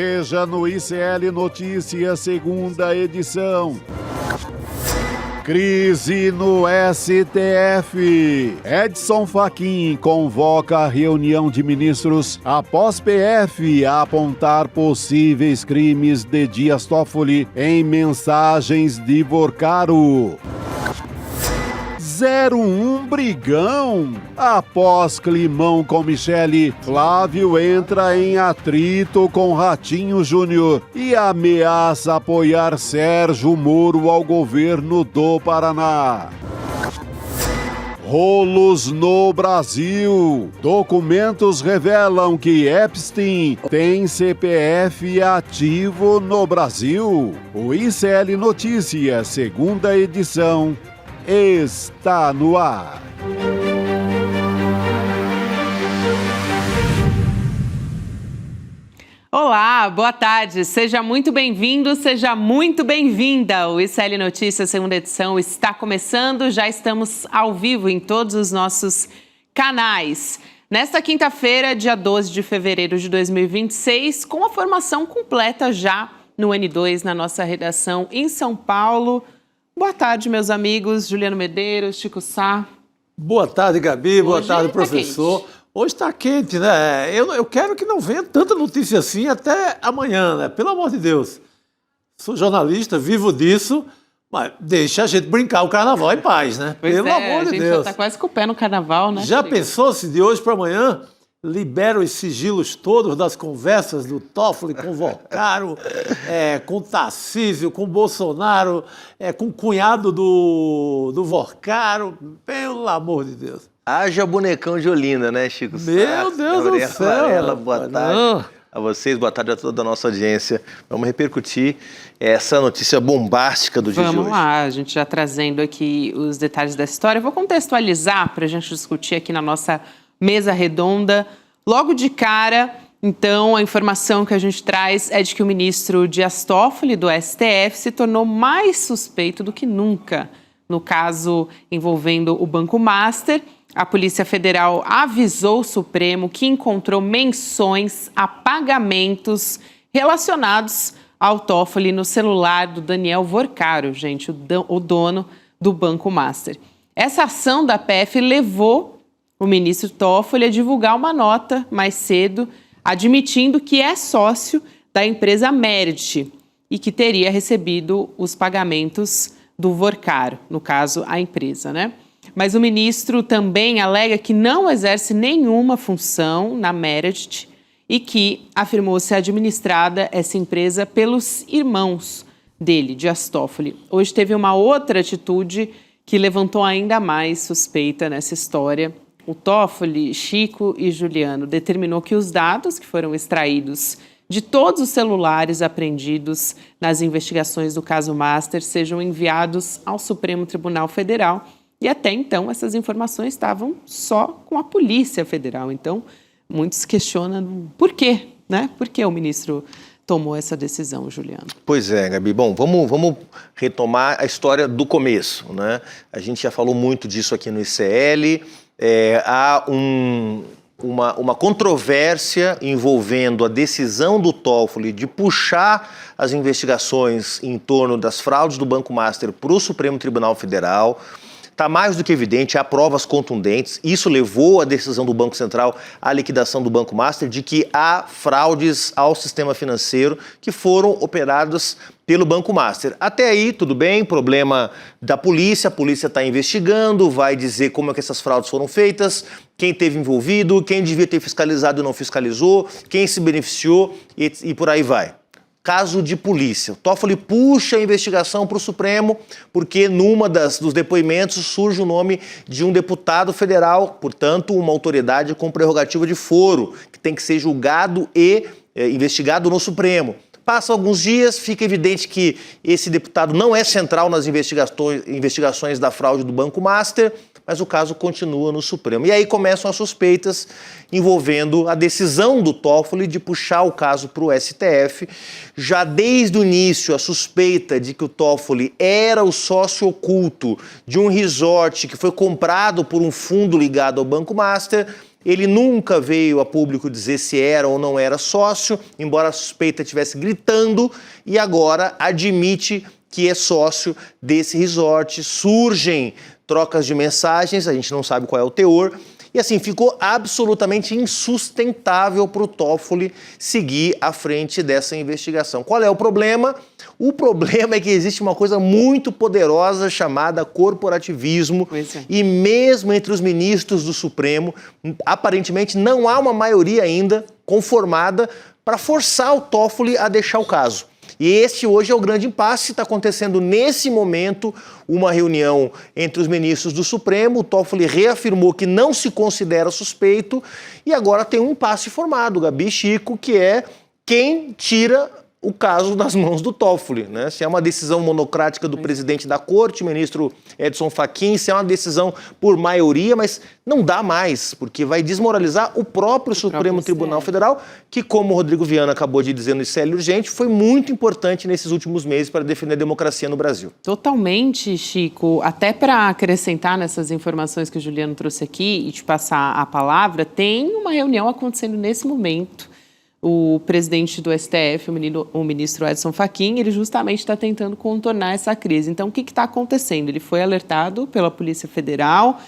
Veja no ICL Notícias, segunda edição. Crise no STF. Edson Fachin convoca a reunião de ministros após PF apontar possíveis crimes de Dias Toffoli em mensagens de Vorcaro. 01 brigão. Após climão com Michele, Flávio entra em atrito com Ratinho Júnior e ameaça apoiar Sérgio Moro ao governo do Paraná. Rolos no Brasil. Documentos revelam que Epstein tem CPF ativo no Brasil. O ICL Notícias, segunda edição, está no ar. Olá, boa tarde. Seja muito bem-vindo, seja muito bem-vinda. O ICL Notícias, segunda edição, está começando. Já estamos ao vivo em todos os nossos canais. Nesta quinta-feira, dia 12 de fevereiro de 2026, com a formação completa já no N2, na nossa redação em São Paulo. Boa tarde, meus amigos. Juliano Medeiros, Chico Sá. Boa tarde, Gabi. Boa tarde, professor. Quente. Hoje está quente, né? Eu quero que não venha tanta notícia assim até amanhã, né? Pelo amor de Deus. Sou jornalista, vivo disso, mas deixa a gente brincar o carnaval em paz, né? Pelo amor de Deus. A gente já está quase com o pé no carnaval, né? Já pensou se de hoje para amanhã libera os sigilos todos das conversas do Toffoli com Vorcaro, com Tarcísio, com Bolsonaro, com o cunhado do Vorcaro? Pelo amor de Deus. Haja bonecão de Olinda, né, Chico? Meu Deus do céu! Boa tarde a vocês, boa tarde a toda a nossa audiência. Vamos repercutir essa notícia bombástica do dia de hoje. Vamos lá, a gente já trazendo aqui os detalhes dessa história. Eu vou contextualizar para a gente discutir aqui na nossa mesa redonda. Logo de cara, então, a informação que a gente traz é de que o ministro Dias Toffoli, do STF, se tornou mais suspeito do que nunca no caso envolvendo o Banco Master. A Polícia Federal avisou o Supremo que encontrou menções a pagamentos relacionados ao Toffoli no celular do Daniel Vorcaro, gente, o dono do Banco Master. Essa ação da PF levou o ministro Toffoli a divulgar uma nota mais cedo, admitindo que é sócio da empresa Merit e que teria recebido os pagamentos do Vorcaro, no caso, a empresa, né? Mas o ministro também alega que não exerce nenhuma função na Merit e que afirmou ser administrada essa empresa pelos irmãos dele, Dias Toffoli. Hoje teve uma outra atitude que levantou ainda mais suspeita nessa história. O Toffoli, Chico e Juliano determinou que os dados que foram extraídos de todos os celulares apreendidos nas investigações do caso Master sejam enviados ao Supremo Tribunal Federal. E até então, essas informações estavam só com a Polícia Federal. Então, muitos questionam por quê, né? Por que o ministro tomou essa decisão, Juliano? Pois é, Gabi. Bom, vamos retomar a história do começo, né? A gente já falou muito disso aqui no ICL. Há uma controvérsia envolvendo a decisão do Toffoli de puxar as investigações em torno das fraudes do Banco Master para o Supremo Tribunal Federal. Está mais do que evidente, há provas contundentes. Isso levou a decisão do Banco Central à liquidação do Banco Master de que há fraudes ao sistema financeiro que foram operadas pelo Banco Master. Até aí, tudo bem, problema da polícia, a polícia está investigando, vai dizer como é que essas fraudes foram feitas, quem esteve envolvido, quem devia ter fiscalizado e não fiscalizou, quem se beneficiou e por aí vai. Caso de polícia. O Toffoli puxa a investigação para o Supremo porque dos depoimentos surge o nome de um deputado federal, portanto, uma autoridade com prerrogativa de foro, que tem que ser julgado e investigado no Supremo. Passam alguns dias, fica evidente que esse deputado não é central nas investigações da fraude do Banco Master, mas o caso continua no Supremo. E aí começam as suspeitas envolvendo a decisão do Toffoli de puxar o caso para o STF. Já desde o início, a suspeita de que o Toffoli era o sócio oculto de um resort que foi comprado por um fundo ligado ao Banco Master Ele nunca veio a público dizer se era ou não era sócio, embora a suspeita estivesse gritando, e agora admite que é sócio desse resort. Surgem trocas de mensagens, a gente não sabe qual é o teor, e assim, ficou absolutamente insustentável para o Toffoli seguir à frente dessa investigação. Qual é o problema? O problema é que existe uma coisa muito poderosa chamada corporativismo, e mesmo entre os ministros do Supremo, aparentemente não há uma maioria ainda conformada para forçar o Toffoli a deixar o caso. E este hoje é o grande impasse. Está acontecendo nesse momento uma reunião entre os ministros do Supremo. O Toffoli reafirmou que não se considera suspeito e agora tem um impasse formado, Gabi e Chico, que é quem tira o caso das mãos do Toffoli, né? Se é uma decisão monocrática do presidente da corte, o ministro Edson Fachin, se é uma decisão por maioria, mas não dá mais, porque vai desmoralizar o próprio Supremo Tribunal Federal, que, como o Rodrigo Viana acabou de dizer no ICL Urgente, foi muito importante nesses últimos meses para defender a democracia no Brasil. Totalmente, Chico. Até para acrescentar nessas informações que o Juliano trouxe aqui e te passar a palavra, tem uma reunião acontecendo nesse momento. O presidente do STF, o ministro Edson Fachin, ele justamente está tentando contornar essa crise. Então, o que está acontecendo? Ele foi alertado pela Polícia Federal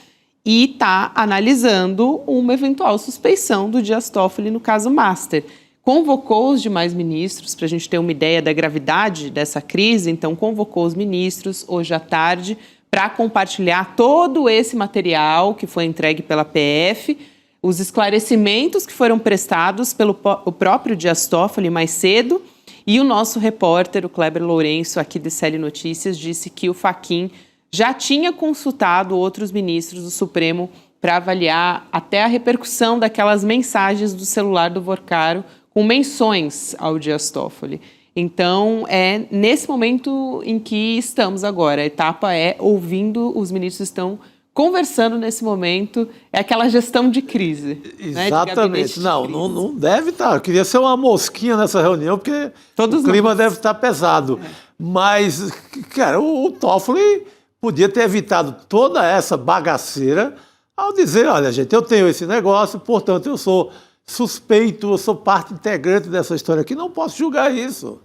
e está analisando uma eventual suspeição do Dias Toffoli no caso Master. Convocou os demais ministros, para a gente ter uma ideia da gravidade dessa crise, então convocou os ministros hoje à tarde para compartilhar todo esse material que foi entregue pela PF, os esclarecimentos que foram prestados pelo o próprio Dias Toffoli mais cedo, e o nosso repórter, o Kleber Lourenço, aqui do ICL Notícias, disse que o Fachin já tinha consultado outros ministros do Supremo para avaliar até a repercussão daquelas mensagens do celular do Vorcaro com menções ao Dias Toffoli. Então, é nesse momento em que estamos agora. A etapa é ouvindo, os ministros estão conversando nesse momento, é aquela gestão de crise. Exatamente. Né, não deve estar. Eu queria ser uma mosquinha nessa reunião, porque o clima deve estar pesado. Mas, cara, o Toffoli podia ter evitado toda essa bagaceira ao dizer, olha, gente, eu tenho esse negócio, portanto, eu sou suspeito, eu sou parte integrante dessa história aqui, não posso julgar isso.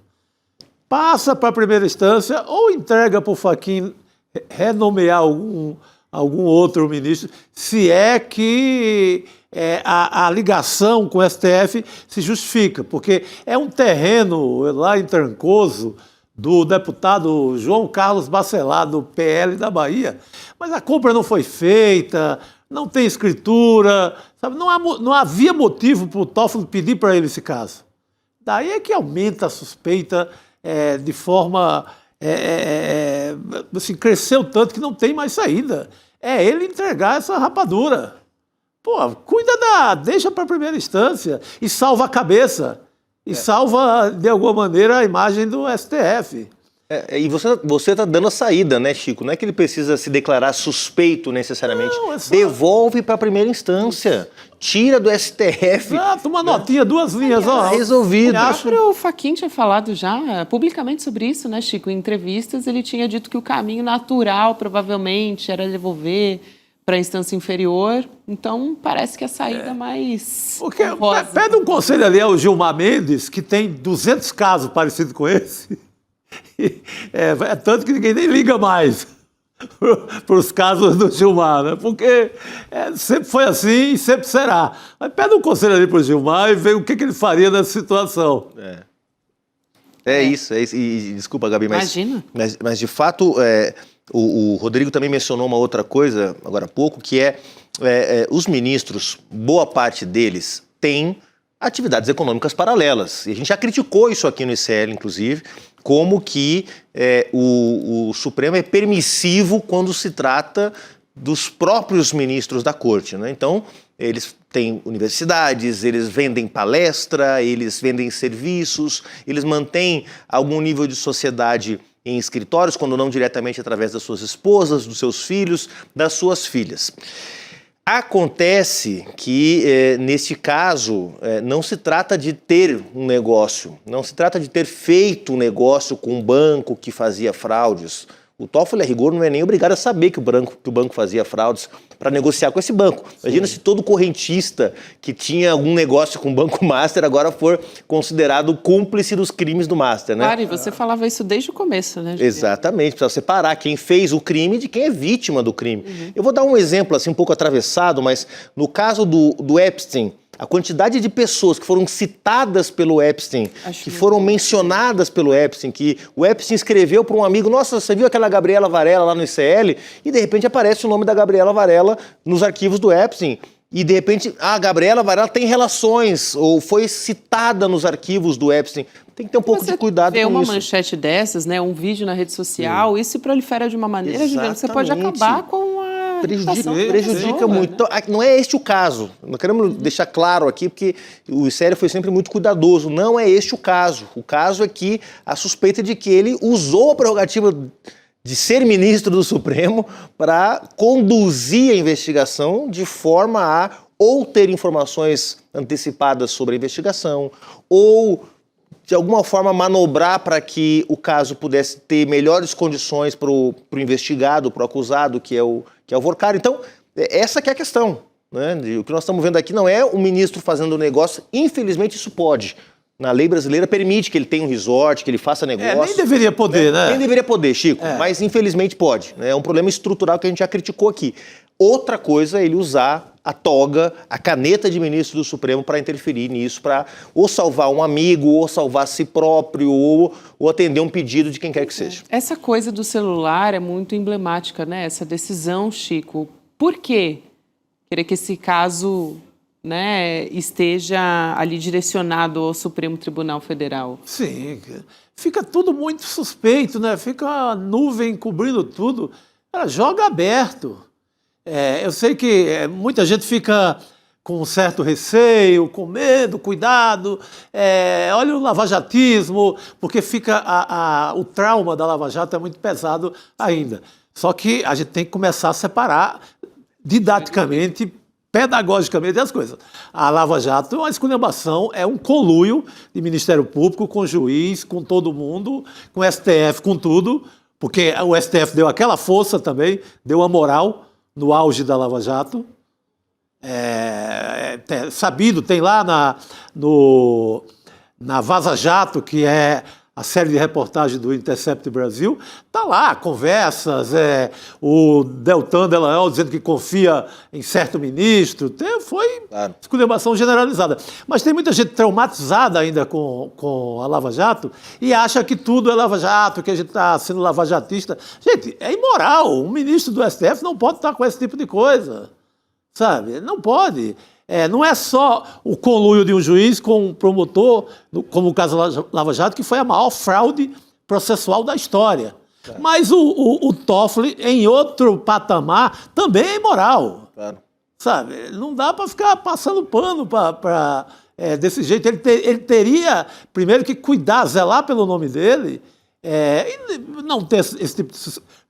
Passa para a primeira instância ou entrega para o Fachin renomear algum outro ministro, se é que a ligação com o STF se justifica, porque é um terreno lá em Trancoso do deputado João Carlos Bacelar, do PL da Bahia, mas a compra não foi feita, não tem escritura, sabe? Não havia motivo para o Toffoli pedir para ele esse caso. Daí é que aumenta a suspeita de forma... assim, cresceu tanto que não tem mais saída. É ele entregar essa rapadura. Pô, deixa para a primeira instância e salva a cabeça. E salva, de alguma maneira, a imagem do STF. E você está dando a saída, né, Chico? Não é que ele precisa se declarar suspeito necessariamente. Não, Devolve para a primeira instância. Tira do STF. Uma notinha, 2 linhas. Resolvido. O próprio Fachin tinha falado já publicamente sobre isso, né, Chico? Em entrevistas ele tinha dito que o caminho natural, provavelmente, era devolver para a instância inferior. Então, parece que a saída mais honrosa. Pede um conselho ali ao Gilmar Mendes, que tem 200 casos parecidos com esse. Tanto que ninguém nem liga mais para os casos do Gilmar, né? Porque sempre foi assim e sempre será. Mas pede um conselho ali para o Gilmar e vê o que ele faria nessa situação. É isso. E desculpa, Gabi, mas de fato, o Rodrigo também mencionou uma outra coisa agora há pouco, que os ministros, boa parte deles, têm atividades econômicas paralelas. E a gente já criticou isso aqui no ICL, inclusive, como que o Supremo é permissivo quando se trata dos próprios ministros da Corte, né? Então, eles têm universidades, eles vendem palestra, eles vendem serviços, eles mantêm algum nível de sociedade em escritórios, quando não diretamente através das suas esposas, dos seus filhos, das suas filhas. Acontece que, neste caso, não se trata de ter um negócio, não se trata de ter feito um negócio com um banco que fazia fraudes. O TOEFL, a rigor, não é nem obrigado a saber que o banco fazia fraudes para negociar com esse banco. Imagina se todo correntista que tinha algum negócio com o Banco Master agora for considerado cúmplice dos crimes do Master, né? Claro, e você falava isso desde o começo, né, Juliano? Exatamente, precisa separar quem fez o crime de quem é vítima do crime. Eu vou dar um exemplo assim um pouco atravessado, mas no caso do Epstein, a quantidade de pessoas que foram citadas pelo Epstein, que foram mencionadas pelo Epstein, que o Epstein escreveu para um amigo, nossa, você viu aquela Gabriela Varela lá no ICL? E de repente aparece o nome da Gabriela Varela nos arquivos do Epstein. E de repente, a Gabriela Varela tem relações, ou foi citada nos arquivos do Epstein. Tem que ter um pouco de cuidado com isso. Uma manchete dessas, né, um vídeo na rede social, isso prolifera de uma maneira, Juliano, que você pode acabar com a prejudica muito. Então, não é este o caso. Nós queremos deixar claro aqui, porque o ICL foi sempre muito cuidadoso. Não é este o caso. O caso é que a suspeita de que ele usou a prerrogativa de ser ministro do Supremo para conduzir a investigação de forma a ou ter informações antecipadas sobre a investigação, ou de alguma forma manobrar para que o caso pudesse ter melhores condições para o investigado, para o acusado, que é o Vorcari. Então, essa que é a questão, né? O que nós estamos vendo aqui não é o ministro fazendo negócio, infelizmente isso pode. Na lei brasileira permite que ele tenha um resort, que ele faça negócio. Nem deveria poder, né? Nem deveria poder, Chico, mas infelizmente pode. É um problema estrutural que a gente já criticou aqui. Outra coisa é ele usar a toga, a caneta de ministro do Supremo para interferir nisso, para ou salvar um amigo, ou salvar a si próprio, ou atender um pedido de quem quer que seja. Essa coisa do celular é muito emblemática, né? Essa decisão, Chico. Por quê? Querer que esse caso, né, esteja ali direcionado ao Supremo Tribunal Federal. Sim, fica tudo muito suspeito, né? Fica a nuvem cobrindo tudo. Ela joga aberto. Eu sei que muita gente fica com um certo receio, com medo, cuidado. Olha o lavajatismo, porque fica o trauma da Lava Jato é muito pesado ainda. Só que a gente tem que começar a separar didaticamente, pedagogicamente as coisas. A Lava Jato é uma esculhambação, é um conluio de Ministério Público com juiz, com todo mundo, com STF, com tudo, porque o STF deu aquela força também, deu a moral no auge da Lava Jato. Sabido, tem lá na Vaza Jato, que é a série de reportagens do Intercept Brasil, está lá, conversas, o Deltan Dallagnol dizendo que confia em certo ministro, foi esculhambação generalizada. Mas tem muita gente traumatizada ainda com a Lava Jato e acha que tudo é Lava Jato, que a gente está sendo lavajatista. Gente, é imoral, um ministro do STF não pode estar com esse tipo de coisa, sabe? Não pode. Não é só o conluio de um juiz com um promotor, como o caso Lava Jato, que foi a maior fraude processual da história. Mas o Toffoli, em outro patamar, também é imoral. Claro. Sabe? Não dá para ficar passando pano desse jeito. Ele teria, primeiro, que cuidar, zelar pelo nome dele, e não ter esse tipo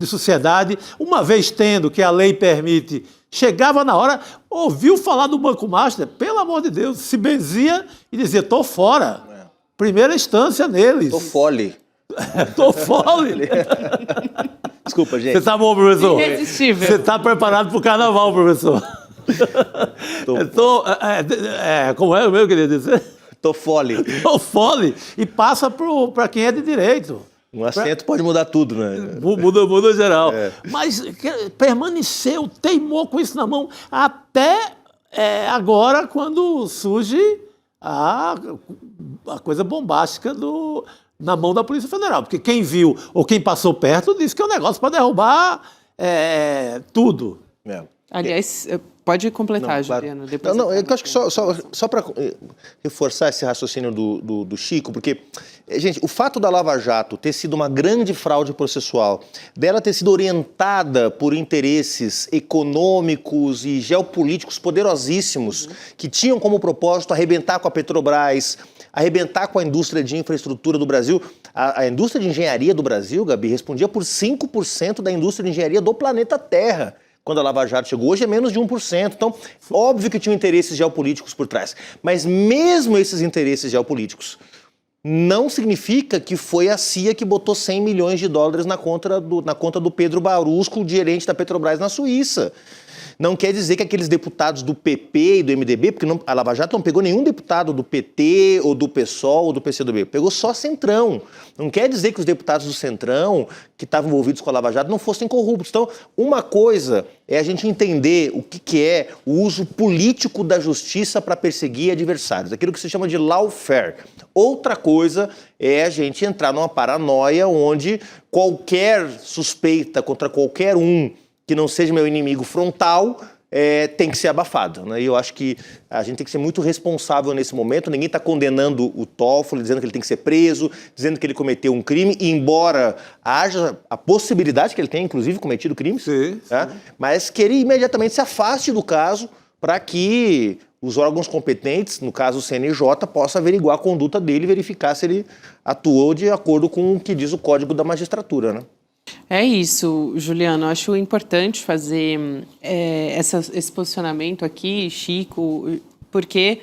de sociedade. Uma vez tendo, que a lei permite, chegava na hora, ouviu falar do Banco Master, pelo amor de Deus, se benzia e dizia, tô fora. Primeira instância neles. Tô fole. Tô fole. Desculpa, gente. Você tá bom, professor? Irresistível. Você tá preparado pro carnaval, professor? Como é o meu, queria dizer? Tô fole. Tô fole. E passa para quem é de direito. Um acento pode mudar tudo, né? Muda geral. Mas permaneceu, teimou com isso na mão, até agora, quando surge a coisa bombástica na mão da Polícia Federal. Porque quem viu ou quem passou perto disse que é um negócio para derrubar tudo. Aliás, pode completar, Juliano. Depois eu acho que só para reforçar esse raciocínio do Chico, porque, gente, o fato da Lava Jato ter sido uma grande fraude processual, dela ter sido orientada por interesses econômicos e geopolíticos poderosíssimos, que tinham como propósito arrebentar com a Petrobras, arrebentar com a indústria de infraestrutura do Brasil. A indústria de engenharia do Brasil, Gabi, respondia por 5% da indústria de engenharia do planeta Terra. Quando a Lava Jato chegou, hoje é menos de 1%. Então, óbvio que tinham interesses geopolíticos por trás. Mas mesmo esses interesses geopolíticos não significa que foi a CIA que botou 100 milhões de dólares na conta do Pedro Barusco, gerente da Petrobras na Suíça. Não quer dizer que aqueles deputados do PP e do MDB, porque a Lava Jato não pegou nenhum deputado do PT ou do PSOL ou do PCdoB, pegou só Centrão. Não quer dizer que os deputados do Centrão, que estavam envolvidos com a Lava Jato, não fossem corruptos. Então, uma coisa é a gente entender o que é o uso político da justiça para perseguir adversários, aquilo que se chama de lawfare. Outra coisa é a gente entrar numa paranoia onde qualquer suspeita contra qualquer um que não seja meu inimigo frontal, tem que ser abafado, né? E eu acho que a gente tem que ser muito responsável nesse momento. Ninguém está condenando o Toffoli, dizendo que ele tem que ser preso, dizendo que ele cometeu um crime, embora haja a possibilidade que ele tenha, inclusive, cometido crimes, sim. Mas que ele imediatamente se afaste do caso para que os órgãos competentes, no caso o CNJ, possam averiguar a conduta dele e verificar se ele atuou de acordo com o que diz o Código da Magistratura, né? É isso, Juliano. Acho importante fazer esse posicionamento aqui, Chico, porque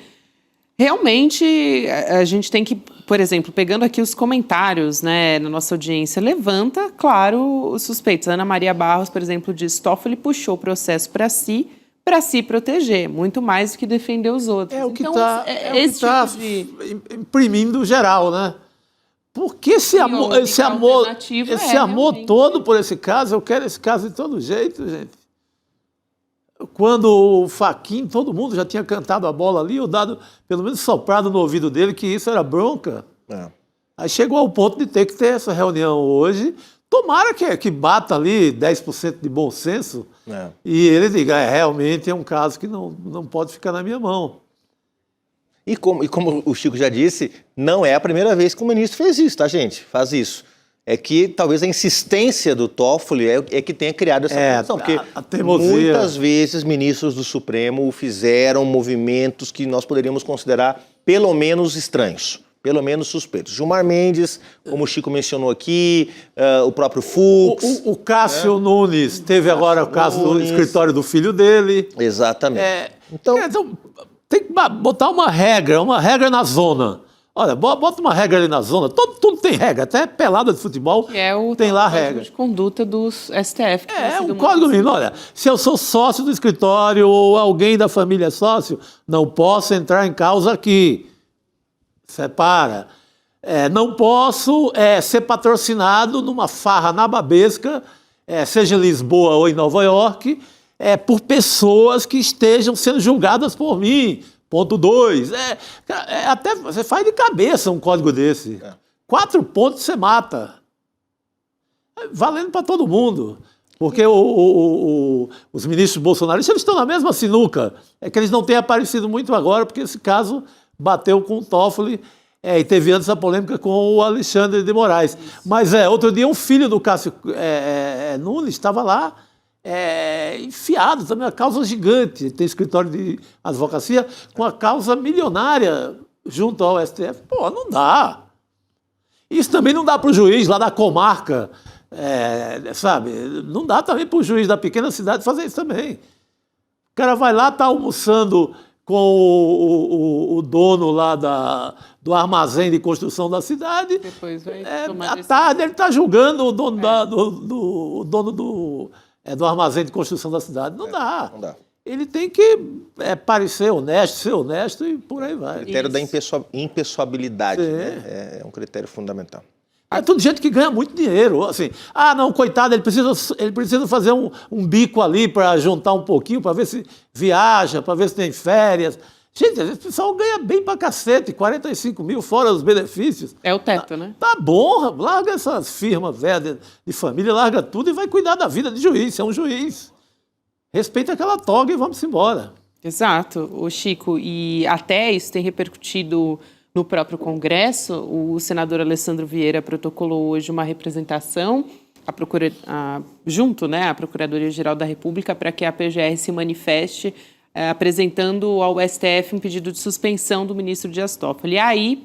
realmente a gente tem que, por exemplo, pegando aqui os comentários, né, na nossa audiência, levanta, claro, os suspeitos. Ana Maria Barros, por exemplo, diz: Toffoli puxou o processo para si proteger, muito mais do que defender os outros. É o que então, está imprimindo geral, né? Porque esse amor todo por esse caso, eu quero esse caso de todo jeito, gente. Quando o Fachin, todo mundo já tinha cantado a bola ali, ou dado, pelo menos soprado no ouvido dele, que isso era bronca. Aí chegou ao ponto de ter que ter essa reunião hoje. Tomara que bata ali 10% de bom senso e ele diga, realmente é um caso que não pode ficar na minha mão. E como o Chico já disse, não é a primeira vez que o ministro fez isso, tá, gente? Faz isso. É que talvez a insistência do Toffoli é que tenha criado essa condição. Porque muitas vezes ministros do Supremo fizeram movimentos que nós poderíamos considerar pelo menos estranhos, pelo menos suspeitos. Gilmar Mendes, como o Chico mencionou aqui, o próprio Fux. O Cássio Nunes teve agora o caso do escritório do filho dele. Exatamente. Então, tem que botar uma regra na zona. Olha, bota uma regra ali na zona. Tudo tem regra, até pelada de futebol tem lá regra. De conduta dos STF. Um código mínimo. Olha, se eu sou sócio do escritório ou alguém da família é sócio, não posso entrar em causa aqui. Separa. Não posso ser patrocinado numa farra nababesca, seja em Lisboa ou em Nova York, por pessoas que estejam sendo julgadas por mim. Ponto 2. Até você faz de cabeça um código desse. 4 pontos você mata. Valendo para todo mundo. Porque os ministros bolsonaristas eles estão na mesma sinuca. É que eles não têm aparecido muito agora, porque esse caso bateu com o Toffoli e teve antes a polêmica com o Alexandre de Moraes. Mas outro dia um filho do Cássio Nunes estava lá, enfiado também, uma causa gigante. Tem escritório de advocacia com a causa milionária junto ao STF. Pô, não dá. Isso também não dá para o juiz lá da comarca, sabe? Não dá também para o juiz da pequena cidade fazer isso também. O cara vai lá, tá almoçando com o dono lá do armazém de construção da cidade. Depois vai à tarde ele está julgando o dono do armazém de construção da cidade. Não dá. Ele tem que parecer honesto, ser honesto e por aí vai. O critério da impessoabilidade, né? É um critério fundamental. É tudo gente que ganha muito dinheiro. Assim, não, coitado, ele precisa fazer um bico ali para juntar um pouquinho, para ver se viaja, para ver se tem férias. Gente, esse pessoal ganha bem pra cacete, 45 mil, fora os benefícios. É o teto, né? Tá bom, larga essas firmas velhas de família, larga tudo e vai cuidar da vida de juiz. É um juiz. Respeita aquela toga e vamos embora. Exato, o Chico. E até isso tem repercutido no próprio Congresso. O senador Alessandro Vieira protocolou hoje uma representação junto, né, à Procuradoria-Geral da República para que a PGR se manifeste apresentando ao STF um pedido de suspensão do ministro Dias Toffoli. E aí,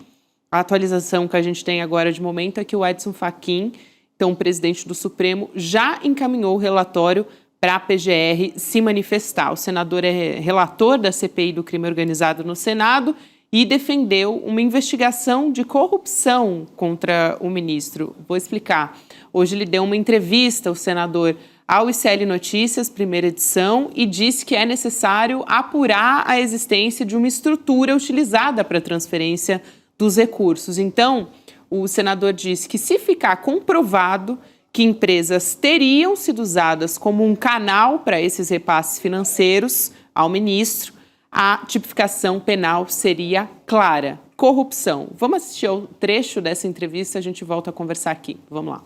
a atualização que a gente tem agora de momento é que o Edson Fachin, então presidente do Supremo, já encaminhou o relatório para a PGR se manifestar. O senador é relator da CPI do crime organizado no Senado e defendeu uma investigação de corrupção contra o ministro. Vou explicar. Hoje ele deu uma entrevista, o senador, ao ICL Notícias, primeira edição, e disse que é necessário apurar a existência de uma estrutura utilizada para a transferência dos recursos. Então, o senador disse que se ficar comprovado que empresas teriam sido usadas como um canal para esses repasses financeiros ao ministro, a tipificação penal seria clara. Corrupção. Vamos assistir ao trecho dessa entrevista, a gente volta a conversar aqui. Vamos lá.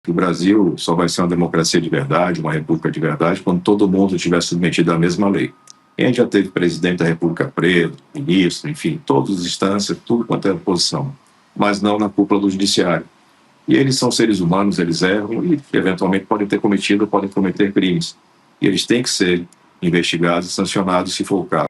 O Brasil só vai ser uma democracia de verdade, uma república de verdade, quando todo mundo estiver submetido à mesma lei. E a gente já teve presidente da República preso, ministro, enfim, todas as instâncias, tudo quanto é posição, mas não na cúpula do judiciário. E eles são seres humanos, eles erram e eventualmente podem cometer crimes. E eles têm que ser investigados e sancionados se for o caso.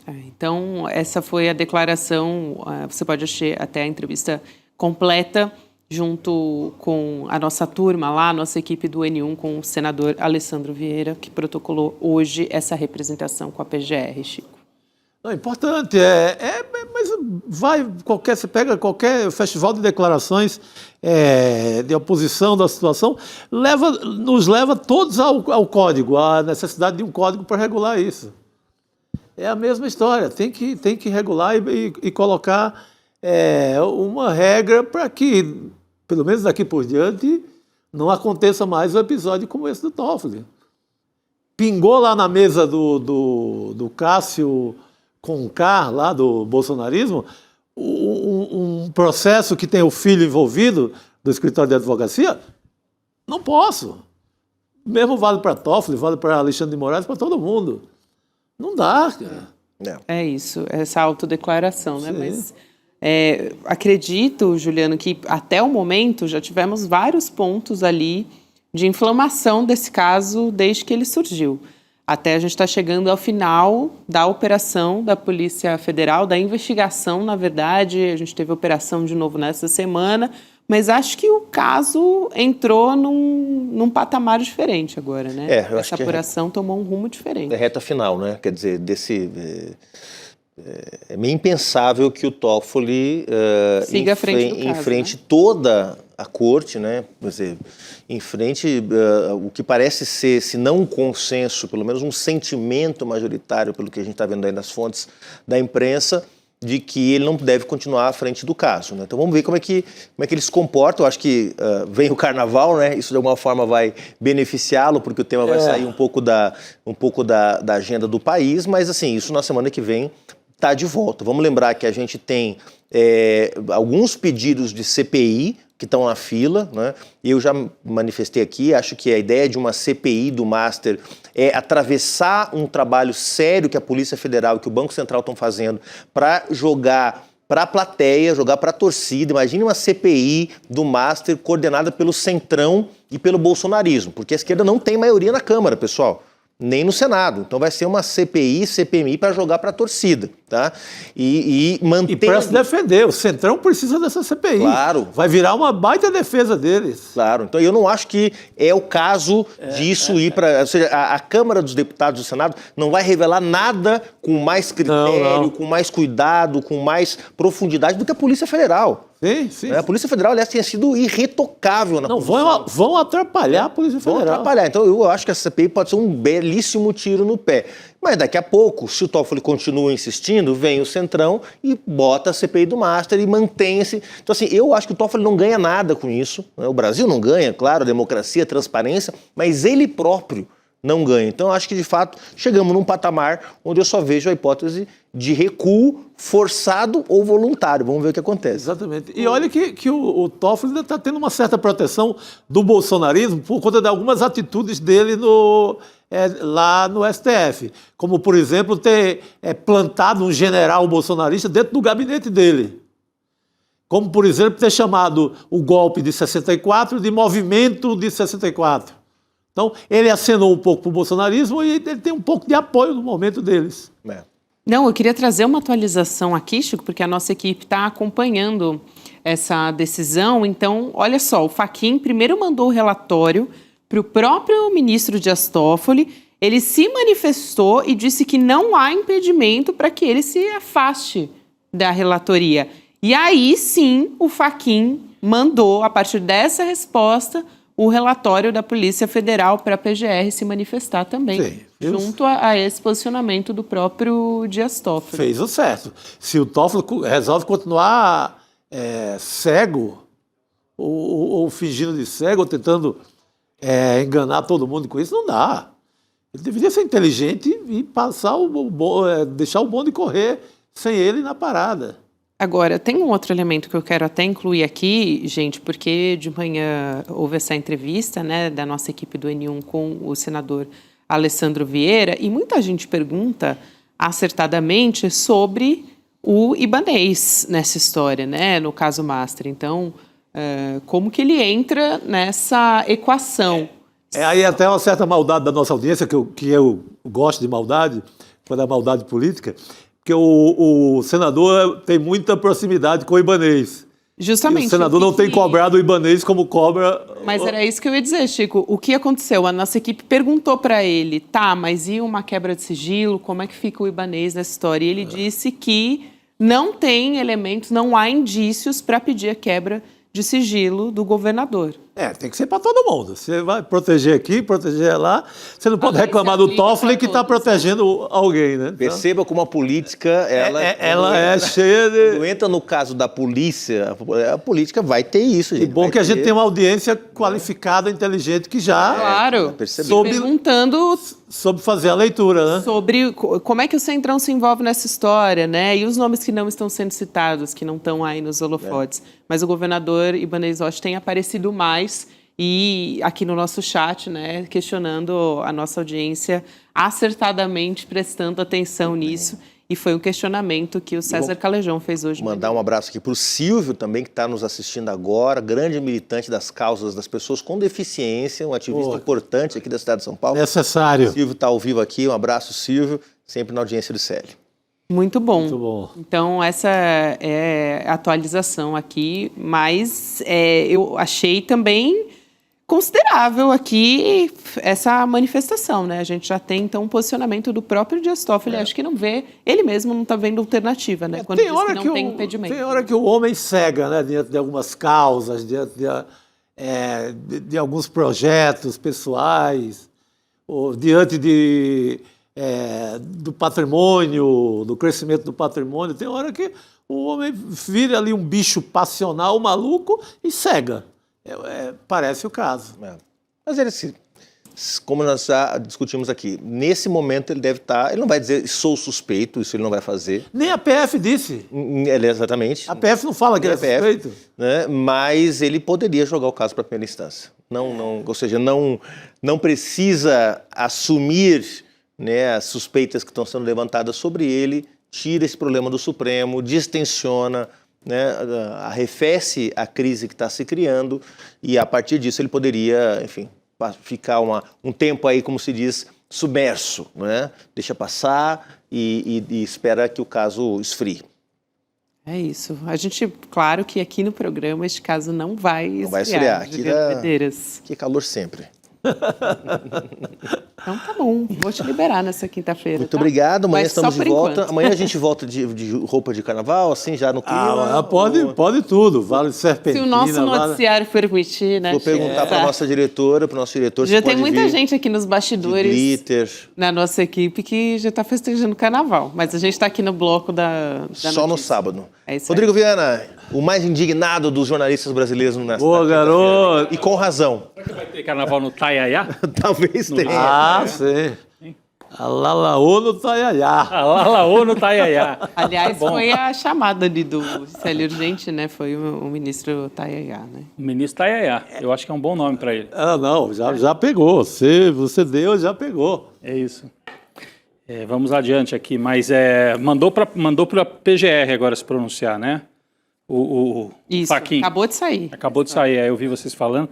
Então, essa foi a declaração, você pode achar até a entrevista completa, junto com a nossa turma lá, a nossa equipe do N1, com o senador Alessandro Vieira, que protocolou hoje essa representação com a PGR, Chico. Não, importante, mas você pega qualquer festival de declarações de oposição da situação, nos leva todos ao código, à necessidade de um código para regular isso. É a mesma história, tem que regular e colocar uma regra para que, pelo menos daqui por diante, não aconteça mais um episódio como esse do Toffoli. Pingou lá na mesa do Cássio Conká, lá do bolsonarismo, um processo que tem o filho envolvido do escritório de advocacia? Não posso. Mesmo vale para Toffoli, vale para Alexandre de Moraes, para todo mundo. Não dá, cara. É isso, essa autodeclaração, né? Sim. Mas acredito, Juliano, que até o momento já tivemos vários pontos ali de inflamação desse caso desde que ele surgiu. Até a gente está chegando ao final da operação da Polícia Federal, da investigação, na verdade. A gente teve operação de novo nessa semana, mas acho que o caso entrou num patamar diferente agora, né? Essa apuração tomou um rumo diferente. É reta final, né? Quer dizer, é meio impensável que o Toffoli siga à frente do caso, enfrente, né? Toda a corte, né? Quer dizer, enfrente o que parece ser, se não um consenso, pelo menos um sentimento majoritário, pelo que a gente está vendo aí nas fontes da imprensa, de que ele não deve continuar à frente do caso, né? Então vamos ver como é que ele se comporta. Eu acho que vem o carnaval, né? Isso de alguma forma vai beneficiá-lo, porque o tema vai sair um pouco da agenda do país, mas assim, isso na semana que vem está de volta. Vamos lembrar que a gente tem alguns pedidos de CPI que estão na fila, né? Eu já manifestei aqui, acho que a ideia de uma CPI do Master é atravessar um trabalho sério que a Polícia Federal e que o Banco Central estão fazendo para jogar para a plateia, jogar para a torcida. Imagine uma CPI do Master coordenada pelo Centrão e pelo bolsonarismo, porque a esquerda não tem maioria na Câmara, pessoal. Nem no Senado. Então vai ser uma CPI, CPMI para jogar para a torcida, tá? E manter... E para se defender. O Centrão precisa dessa CPI. Claro. Vai virar uma baita defesa deles. Claro. Então eu não acho que é o caso disso ir para... Ou seja, a Câmara dos Deputados do Senado não vai revelar nada com mais critério, com mais cuidado, com mais profundidade do que a Polícia Federal. Sim. A Polícia Federal, aliás, tinha sido irretocável na posição. Vão atrapalhar a Polícia Federal. Vão atrapalhar. Então, eu acho que essa CPI pode ser um belíssimo tiro no pé. Mas daqui a pouco, se o Toffoli continua insistindo, vem o Centrão e bota a CPI do Master e mantém-se. Então, assim, eu acho que o Toffoli não ganha nada com isso, né? O Brasil não ganha, claro, democracia, transparência, mas ele próprio não ganha. Então, eu acho que, de fato, chegamos num patamar onde eu só vejo a hipótese de recuo forçado ou voluntário. Vamos ver o que acontece. Exatamente. E olha que o Toffoli ainda está tendo uma certa proteção do bolsonarismo por conta de algumas atitudes dele lá no STF. Como, por exemplo, ter plantado um general bolsonarista dentro do gabinete dele. Como, por exemplo, ter chamado o golpe de 64 de movimento de 64. Então, ele acenou um pouco para o bolsonarismo e ele tem um pouco de apoio no momento deles. Não, eu queria trazer uma atualização aqui, Chico, porque a nossa equipe está acompanhando essa decisão. Então, olha só, o Fachin primeiro mandou o relatório para o próprio ministro Dias Toffoli ele se manifestou e disse que não há impedimento para que ele se afaste da relatoria. E aí sim o Fachin mandou, a partir dessa resposta, o relatório da Polícia Federal para a PGR se manifestar também, Sim, junto a esse posicionamento do próprio Dias Toffoli. Fez o certo. Se o Toffoli resolve continuar cego, ou fingindo de cego, ou tentando enganar todo mundo com isso, não dá. Ele deveria ser inteligente e passar deixar o bonde correr sem ele na parada. Agora, tem um outro elemento que eu quero até incluir aqui, gente, porque de manhã houve essa entrevista, né, da nossa equipe do N1 com o senador Alessandro Vieira, e muita gente pergunta acertadamente sobre o Ibanez nessa história, né, no caso Master. Então, como que ele entra nessa equação? Aí até uma certa maldade da nossa audiência, que eu gosto de maldade, quando é maldade política, porque o senador tem muita proximidade com o Ibanez. Justamente. E o senador não tem cobrado o Ibanez como cobra... Mas era isso que eu ia dizer, Chico. O que aconteceu? A nossa equipe perguntou para ele, tá, mas e uma quebra de sigilo? Como é que fica o Ibanez nessa história? E ele disse que não tem elementos, não há indícios para pedir a quebra de sigilo do governador. Tem que ser para todo mundo. Você vai proteger aqui, proteger lá. Você não pode reclamar do Toffoli que está protegendo alguém, né? Perceba como a política, ela é cheia de... Quando entra no caso da polícia, a política vai ter isso, gente. E bom que a gente tem uma audiência qualificada, inteligente, que já Claro, perguntando soube fazer a leitura, né? sobre como é que o Centrão se envolve nessa história, né? E os nomes que não estão sendo citados, que não estão aí nos holofotes. Mas o governador Ibanez Rocha tem aparecido mais e aqui no nosso chat, né, questionando a nossa audiência, acertadamente prestando atenção nisso. E foi um questionamento que o César Calejão fez hoje. Mandar um abraço aqui para o Silvio também, que está nos assistindo agora, grande militante das causas das pessoas com deficiência, um ativista importante aqui da cidade de São Paulo. Necessário. O Silvio está ao vivo aqui, um abraço, Silvio, sempre na audiência do CL. Muito bom. Muito bom. Então, essa é a atualização aqui, mas eu achei também considerável aqui essa manifestação, né? A gente já tem, então, um posicionamento do próprio Dias Toffoli, acho que não vê, ele mesmo não está vendo alternativa, né? Quando diz que não tem impedimento. Tem hora que o homem cega, né? Diante de algumas causas, diante de alguns projetos pessoais, ou diante do patrimônio, do crescimento do patrimônio. Tem hora que o homem vira ali um bicho passional, maluco, e cega. Parece o caso. Mas ele, como nós já discutimos aqui, nesse momento ele deve estar... Ele não vai dizer, sou suspeito, isso ele não vai fazer. Nem a PF disse. Exatamente. A PF não fala que é suspeito. Né? Mas ele poderia jogar o caso para a primeira instância. Ou seja, não precisa assumir, né, as suspeitas que estão sendo levantadas sobre ele, tira esse problema do Supremo, distensiona, né, arrefece a crise que está se criando e, a partir disso, ele poderia, enfim, ficar um tempo aí, como se diz, submerso, né? Deixa passar e espera que o caso esfrie. É isso. A gente, claro que aqui no programa este caso não vai esfriar. Não vai esfriar. Aqui é calor sempre. Então tá bom, vou te liberar nessa quinta-feira. Muito obrigado, amanhã Mas estamos de volta. Enquanto. Amanhã a gente volta de roupa de carnaval, assim, já no clima. Pode tudo, vale serpentina. Se o nosso noticiário permitir, né? Vou perguntar para a nossa diretora, para o nosso diretor, já se tem pode muita vir gente aqui nos bastidores, glitter. Na nossa equipe, que já está festejando o carnaval. Mas a gente está aqui no bloco da Só notícia. no sábado. É isso aí. Rodrigo Viana, o mais indignado dos jornalistas brasileiros nessa Boa, garoto. E com razão. Será que vai ter carnaval no Taiaiá? Talvez tenha. Sim. A Lalaô no Taiaiá. A Lalaô no Taiaiá. Aliás, foi a chamada ali do Célio Urgente, né? Foi o ministro Taiaiá, né? O ministro Taiaiá. Eu acho que é um bom nome para ele. Não, já pegou. Você deu, já pegou. É isso. Vamos adiante aqui, mas mandou para a PGR agora se pronunciar, né? Isso, Fachin. acabou de sair. Acabou de sair, eu vi vocês falando.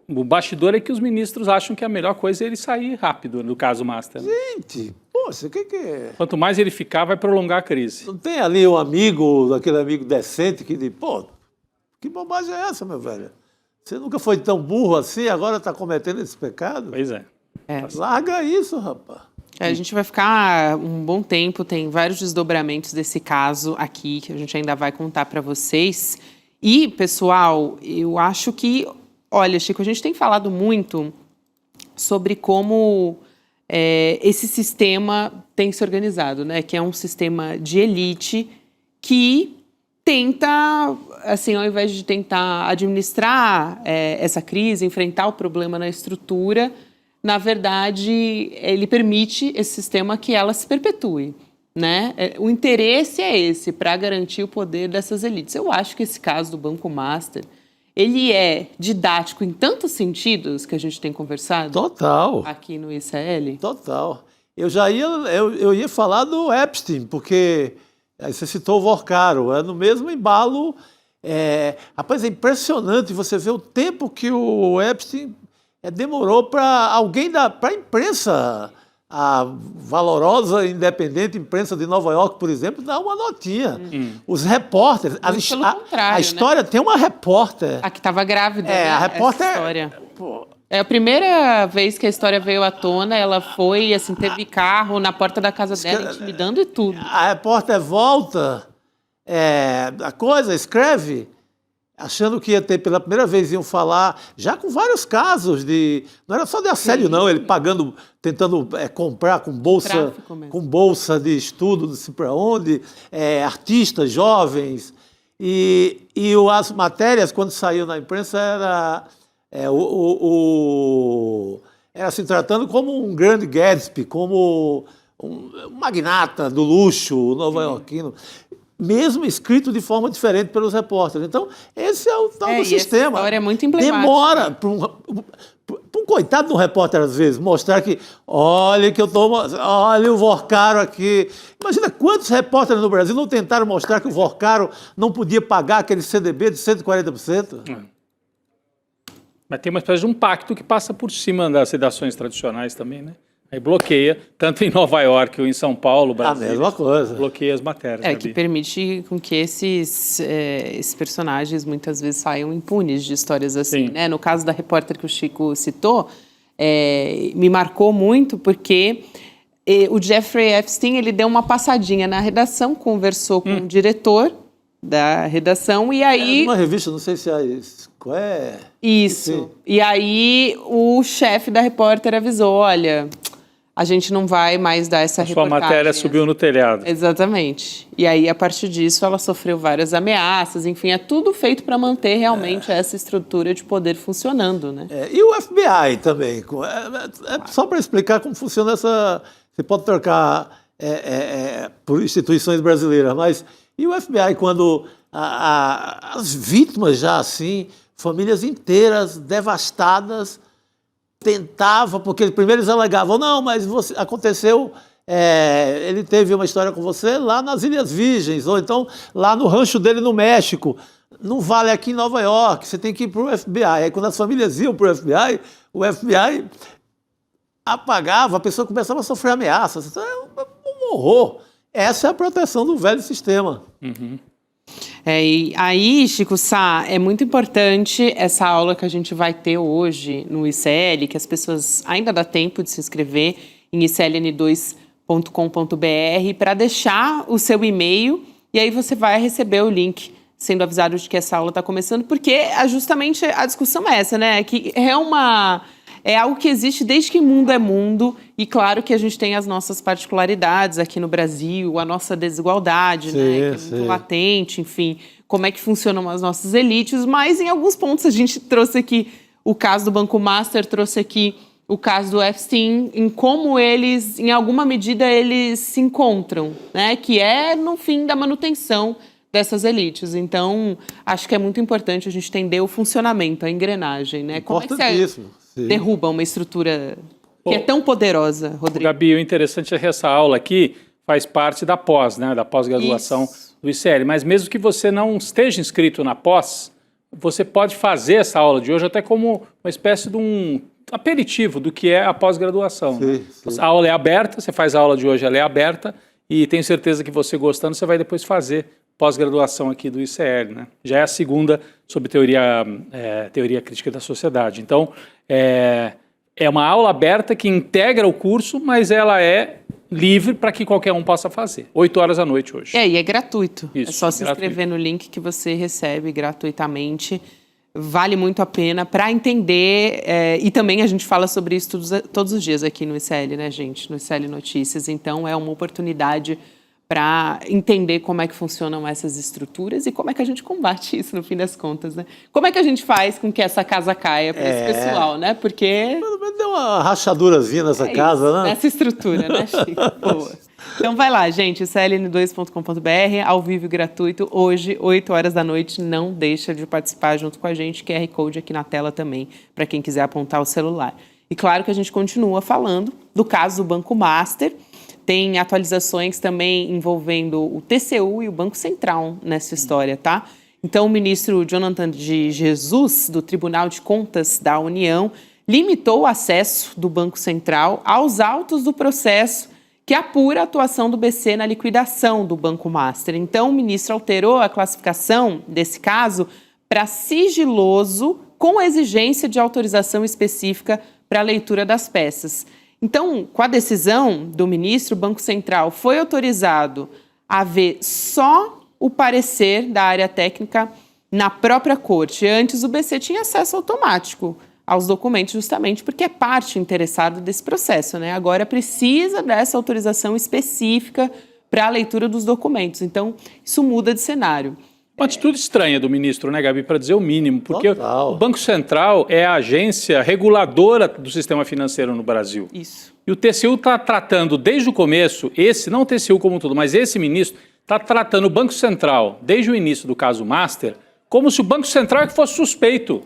O bastidor é que os ministros acham que a melhor coisa é ele sair rápido, no caso Master. Gente, poxa, o que é? Quanto mais ele ficar, vai prolongar a crise. Não tem ali um amigo, aquele amigo decente que diz, que bobagem é essa, meu velho? Você nunca foi tão burro assim, agora está cometendo esse pecado? Pois é. Larga isso, rapaz. A gente vai ficar um bom tempo, tem vários desdobramentos desse caso aqui, que a gente ainda vai contar para vocês. E, pessoal, eu acho que... Olha, Chico, a gente tem falado muito sobre como esse sistema tem se organizado, né? Que é um sistema de elite que tenta, assim, ao invés de tentar administrar essa crise, enfrentar o problema na estrutura, na verdade, ele permite esse sistema que ela se perpetue, né? O interesse é esse, para garantir o poder dessas elites. Eu acho que esse caso do Banco Master, ele é didático em tantos sentidos que a gente tem conversado Total. aqui no ICL. Total. Eu ia falar do Epstein, porque aí você citou o Vorcaro, é no mesmo embalo. Rapaz, é impressionante você ver o tempo que o Epstein demorou para alguém para a imprensa, a valorosa e independente imprensa de Nova York, por exemplo, dar uma notinha. Os repórteres... A história, né? Tem uma repórter... A que estava grávida, né? A repórter... História. É a primeira vez que a história veio à tona, ela foi, assim, teve carro na porta da casa dela, intimidando e tudo. A repórter volta, a coisa, escreve, achando que ia ter, pela primeira vez, iam falar, já com vários casos de... Não era só de assédio, não, ele pagando, tentando comprar com bolsa de estudo, não sei para onde, artistas jovens, e as matérias, quando saiu na imprensa, era se tratando como um grande Gatsby, como um magnata do luxo nova-iorquino, mesmo escrito de forma diferente pelos repórteres. Então, esse é o tal do sistema. Essa história é muito emblemática. Demora para um coitado de um repórter, às vezes, mostrar que, olha o Vorcaro aqui. Imagina quantos repórteres no Brasil não tentaram mostrar que o Vorcaro não podia pagar aquele CDB de 140%? Mas tem uma espécie de um pacto que passa por cima das redações tradicionais também, né? Aí bloqueia, tanto em Nova York ou em São Paulo, Brasil. A mesma coisa. Bloqueia as matérias. Que permite com que esses personagens muitas vezes saiam impunes de histórias assim, né? No caso da repórter que o Chico citou, me marcou muito porque o Jeffrey Epstein, ele deu uma passadinha na redação, conversou com o diretor da redação e aí... uma revista, não sei se qual é... Isso. Sim. E aí o chefe da repórter avisou, olha... A gente não vai mais dar essa reportagem. Sua matéria subiu no telhado. Exatamente. E aí, a partir disso, ela sofreu várias ameaças. Enfim, é tudo feito para manter realmente essa estrutura de poder funcionando, né? E o FBI também. Só para explicar como funciona essa... Você pode trocar por instituições brasileiras, mas... E o FBI, quando as vítimas já assim, famílias inteiras devastadas... Tentava, porque primeiro eles alegavam, não, mas aconteceu, ele teve uma história com você lá nas Ilhas Virgens, ou então lá no rancho dele no México. Não vale aqui em Nova York, você tem que ir para o FBI. Aí quando as famílias iam para o FBI apagava, a pessoa começava a sofrer ameaças. Então, é um horror. Essa é a proteção do velho sistema. Uhum. E aí, Chico Sá, é muito importante essa aula que a gente vai ter hoje no ICL, que as pessoas ainda dá tempo de se inscrever em icln2.com.br para deixar o seu e-mail e aí você vai receber o link sendo avisado de que essa aula está começando, porque justamente a discussão é essa, né? Que é algo que existe desde que mundo é mundo, e claro que a gente tem as nossas particularidades aqui no Brasil, a nossa desigualdade, né, que é muito latente, enfim, como é que funcionam as nossas elites, mas em alguns pontos a gente trouxe aqui o caso do Banco Master, trouxe aqui o caso do Epstein, em como eles, em alguma medida, eles se encontram, né, que é no fim da manutenção dessas elites. Então, acho que é muito importante a gente entender o funcionamento, a engrenagem, né? Como é que você derruba uma estrutura que é tão poderosa, Rodrigo? Gabi, o interessante é que essa aula aqui faz parte da pós, né? Da pós-graduação do ICL. Mas mesmo que você não esteja inscrito na pós, você pode fazer essa aula de hoje até como uma espécie de um aperitivo do que é a pós-graduação. Né? A aula é aberta, você faz a aula de hoje, ela é aberta, e tenho certeza que você gostando, você vai depois fazer pós-graduação aqui do ICL, né? Já é a segunda sobre teoria crítica da sociedade. Então, é uma aula aberta que integra o curso, mas ela é livre para que qualquer um possa fazer. 8 horas da noite hoje. E é gratuito. Isso, é só se inscrever no link que você recebe gratuitamente. Vale muito a pena para entender, e também a gente fala sobre isso todos os dias aqui no ICL, né, gente? No ICL Notícias. Então, é uma oportunidade para entender como é que funcionam essas estruturas e como é que a gente combate isso, no fim das contas, né? Como é que a gente faz com que essa casa caia para esse pessoal, né? Porque... Deu uma rachadurazinha nessa casa, isso, né? nessa estrutura, né, Chico? Boa. Então vai lá, gente, cln2.com.br, ao vivo e gratuito, hoje, 8 horas da noite, não deixa de participar junto com a gente, QR Code aqui na tela também, para quem quiser apontar o celular. E claro que a gente continua falando do caso do Banco Master, tem atualizações também envolvendo o TCU e o Banco Central nessa história, tá? Então o ministro Jonathan de Jesus, do Tribunal de Contas da União, limitou o acesso do Banco Central aos autos do processo que apura a atuação do BC na liquidação do Banco Master. Então, o ministro alterou a classificação desse caso para sigiloso, com exigência de autorização específica para a leitura das peças. Então, com a decisão do ministro, o Banco Central foi autorizado a ver só o parecer da área técnica na própria corte. Antes, o BC tinha acesso automático aos documentos, justamente porque é parte interessada desse processo, né? Agora precisa dessa autorização específica para a leitura dos documentos. Então, isso muda de cenário. Uma atitude estranha do ministro, né, Gabi, para dizer o mínimo, porque Total. o Banco Central é a agência reguladora do sistema financeiro no Brasil. Isso. E o TCU está tratando desde o começo, não o TCU como um todo, mas esse ministro está tratando o Banco Central, desde o início do caso Master, como se o Banco Central é que fosse suspeito.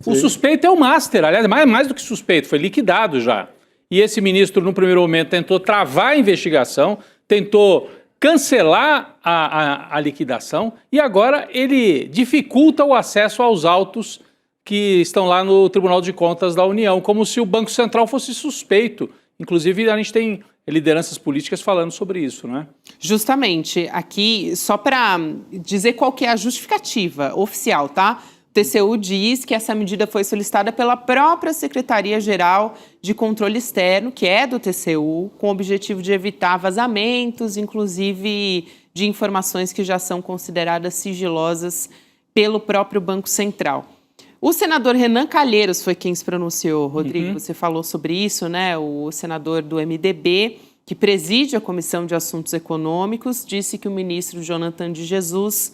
Sim. O suspeito é o Master, aliás, mais do que suspeito, foi liquidado já. E esse ministro, no primeiro momento, tentou travar a investigação, tentou cancelar a liquidação e agora ele dificulta o acesso aos autos que estão lá no Tribunal de Contas da União, como se o Banco Central fosse suspeito. Inclusive, a gente tem lideranças políticas falando sobre isso, não é? Justamente, aqui, só para dizer qual que é a justificativa oficial, tá? O TCU diz que essa medida foi solicitada pela própria Secretaria-Geral de Controle Externo, que é do TCU, com o objetivo de evitar vazamentos, inclusive de informações que já são consideradas sigilosas pelo próprio Banco Central. O senador Renan Calheiros foi quem se pronunciou, Rodrigo, Você falou sobre isso, né? O senador do MDB, que preside a Comissão de Assuntos Econômicos, disse que o ministro Jonathan de Jesus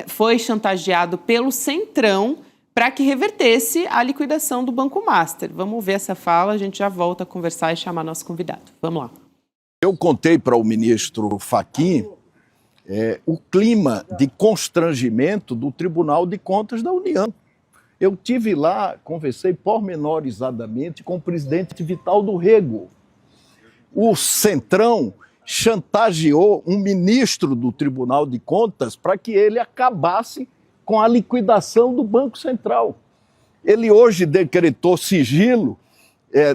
foi chantageado pelo Centrão para que revertesse a liquidação do Banco Master. Vamos ver essa fala, a gente já volta a conversar e chamar nosso convidado. Vamos lá. Eu contei para o ministro Fachin o clima de constrangimento do Tribunal de Contas da União. Eu tive lá, conversei pormenorizadamente com o presidente Vital do Rego. O Centrão chantageou um ministro do Tribunal de Contas para que ele acabasse com a liquidação do Banco Central. Ele hoje decretou sigilo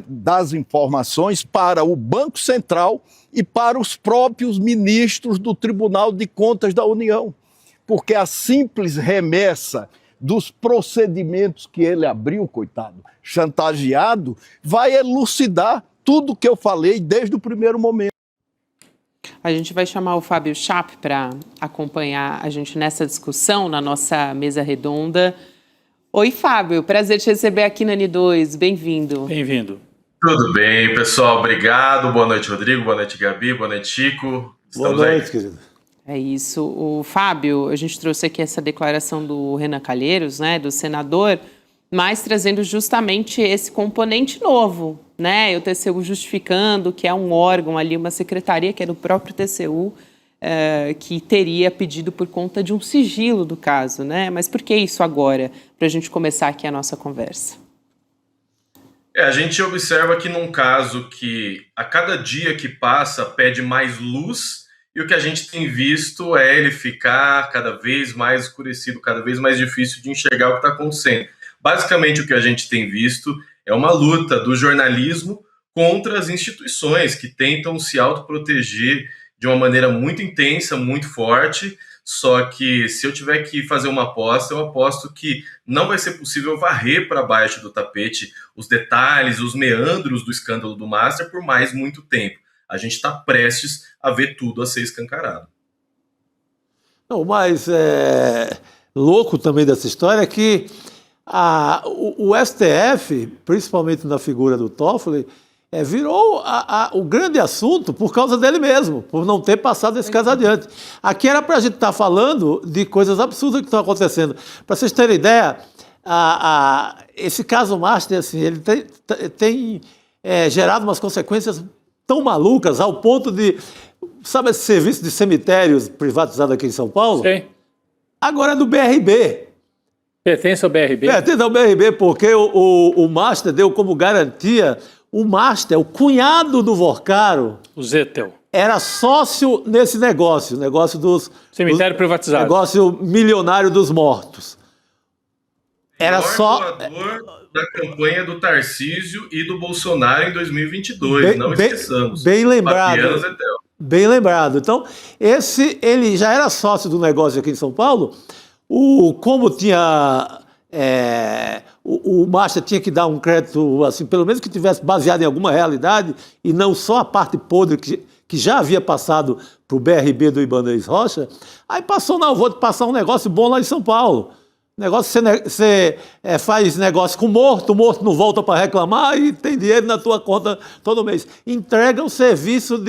das informações para o Banco Central e para os próprios ministros do Tribunal de Contas da União, porque a simples remessa dos procedimentos que ele abriu, coitado, chantageado, vai elucidar tudo o que eu falei desde o primeiro momento. A gente vai chamar o Fábio Chape para acompanhar a gente nessa discussão, na nossa mesa redonda. Oi, Fábio, prazer te receber aqui na N2, bem-vindo. Bem-vindo. Tudo bem, pessoal, obrigado. Boa noite, Rodrigo, boa noite, Gabi, boa noite, Chico. Boa noite, querido. É isso. O Fábio, a gente trouxe aqui essa declaração do Renan Calheiros, né, do senador, mas trazendo justamente esse componente novo, né? O TCU justificando que é um órgão ali, uma secretaria que é do próprio TCU, que teria pedido por conta de um sigilo do caso, né? Mas por que isso agora? Para a gente começar aqui a nossa conversa. A gente observa que num caso que a cada dia que passa pede mais luz, e o que a gente tem visto é ele ficar cada vez mais escurecido, cada vez mais difícil de enxergar o que está acontecendo. Basicamente, o que a gente tem visto é uma luta do jornalismo contra as instituições que tentam se autoproteger de uma maneira muito intensa, muito forte. Só que se eu tiver que fazer uma aposta, eu aposto que não vai ser possível varrer para baixo do tapete os detalhes, os meandros do escândalo do Master por mais muito tempo. A gente está prestes a ver tudo a ser escancarado. Não, o mais louco também dessa história é que o STF, principalmente na figura do Toffoli, virou o grande assunto por causa dele mesmo, por não ter passado esse caso adiante. Aqui era para a gente estar falando de coisas absurdas que estão acontecendo. Para vocês terem ideia, esse caso Master, assim, ele tem gerado umas consequências tão malucas ao ponto de... Sabe esse serviço de cemitérios privatizado aqui em São Paulo? Sim. Agora é do BRB. Pertence ao BRB? Pertence ao BRB, porque o Master deu como garantia... O Master, o cunhado do Vorcaro... O Zettel. Era sócio nesse negócio dos... Cemitério privatizado. Negócio milionário dos mortos. Era só... doador da campanha do Tarcísio e do Bolsonaro em 2022, não esqueçamos. Bem lembrado. Fabiano Zettel. Bem lembrado. Então, ele já era sócio do negócio aqui em São Paulo. Como tinha... o Master tinha que dar um crédito, assim, pelo menos que tivesse baseado em alguma realidade e não só a parte podre que já havia passado para o BRB do Ibanez Rocha. Aí passou, não, vou te passar um negócio bom lá em São Paulo. Você faz negócio com morto, o morto não volta para reclamar e tem dinheiro na tua conta todo mês. Entrega o serviço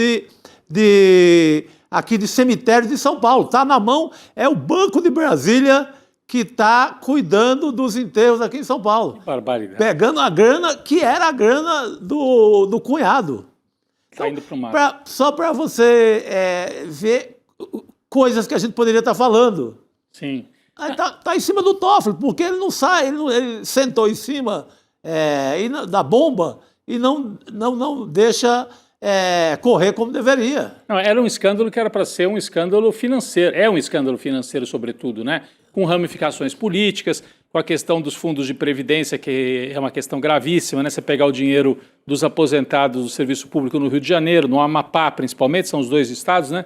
aqui de cemitério de São Paulo. Está na mão, é o Banco de Brasília que está cuidando dos enterros aqui em São Paulo. Que barbaridade. Pegando a grana que era a grana do cunhado. Está indo para o mar. Só para você ver coisas que a gente poderia estar falando. Sim. Está em cima do Toffoli, porque ele não sai, ele sentou em cima da bomba e não deixa correr como deveria. Não, era um escândalo que era para ser um escândalo financeiro. É um escândalo financeiro, sobretudo, né? Com ramificações políticas, com a questão dos fundos de previdência, que é uma questão gravíssima, né? Você pegar o dinheiro dos aposentados do serviço público no Rio de Janeiro, no Amapá, principalmente, são os dois estados, né?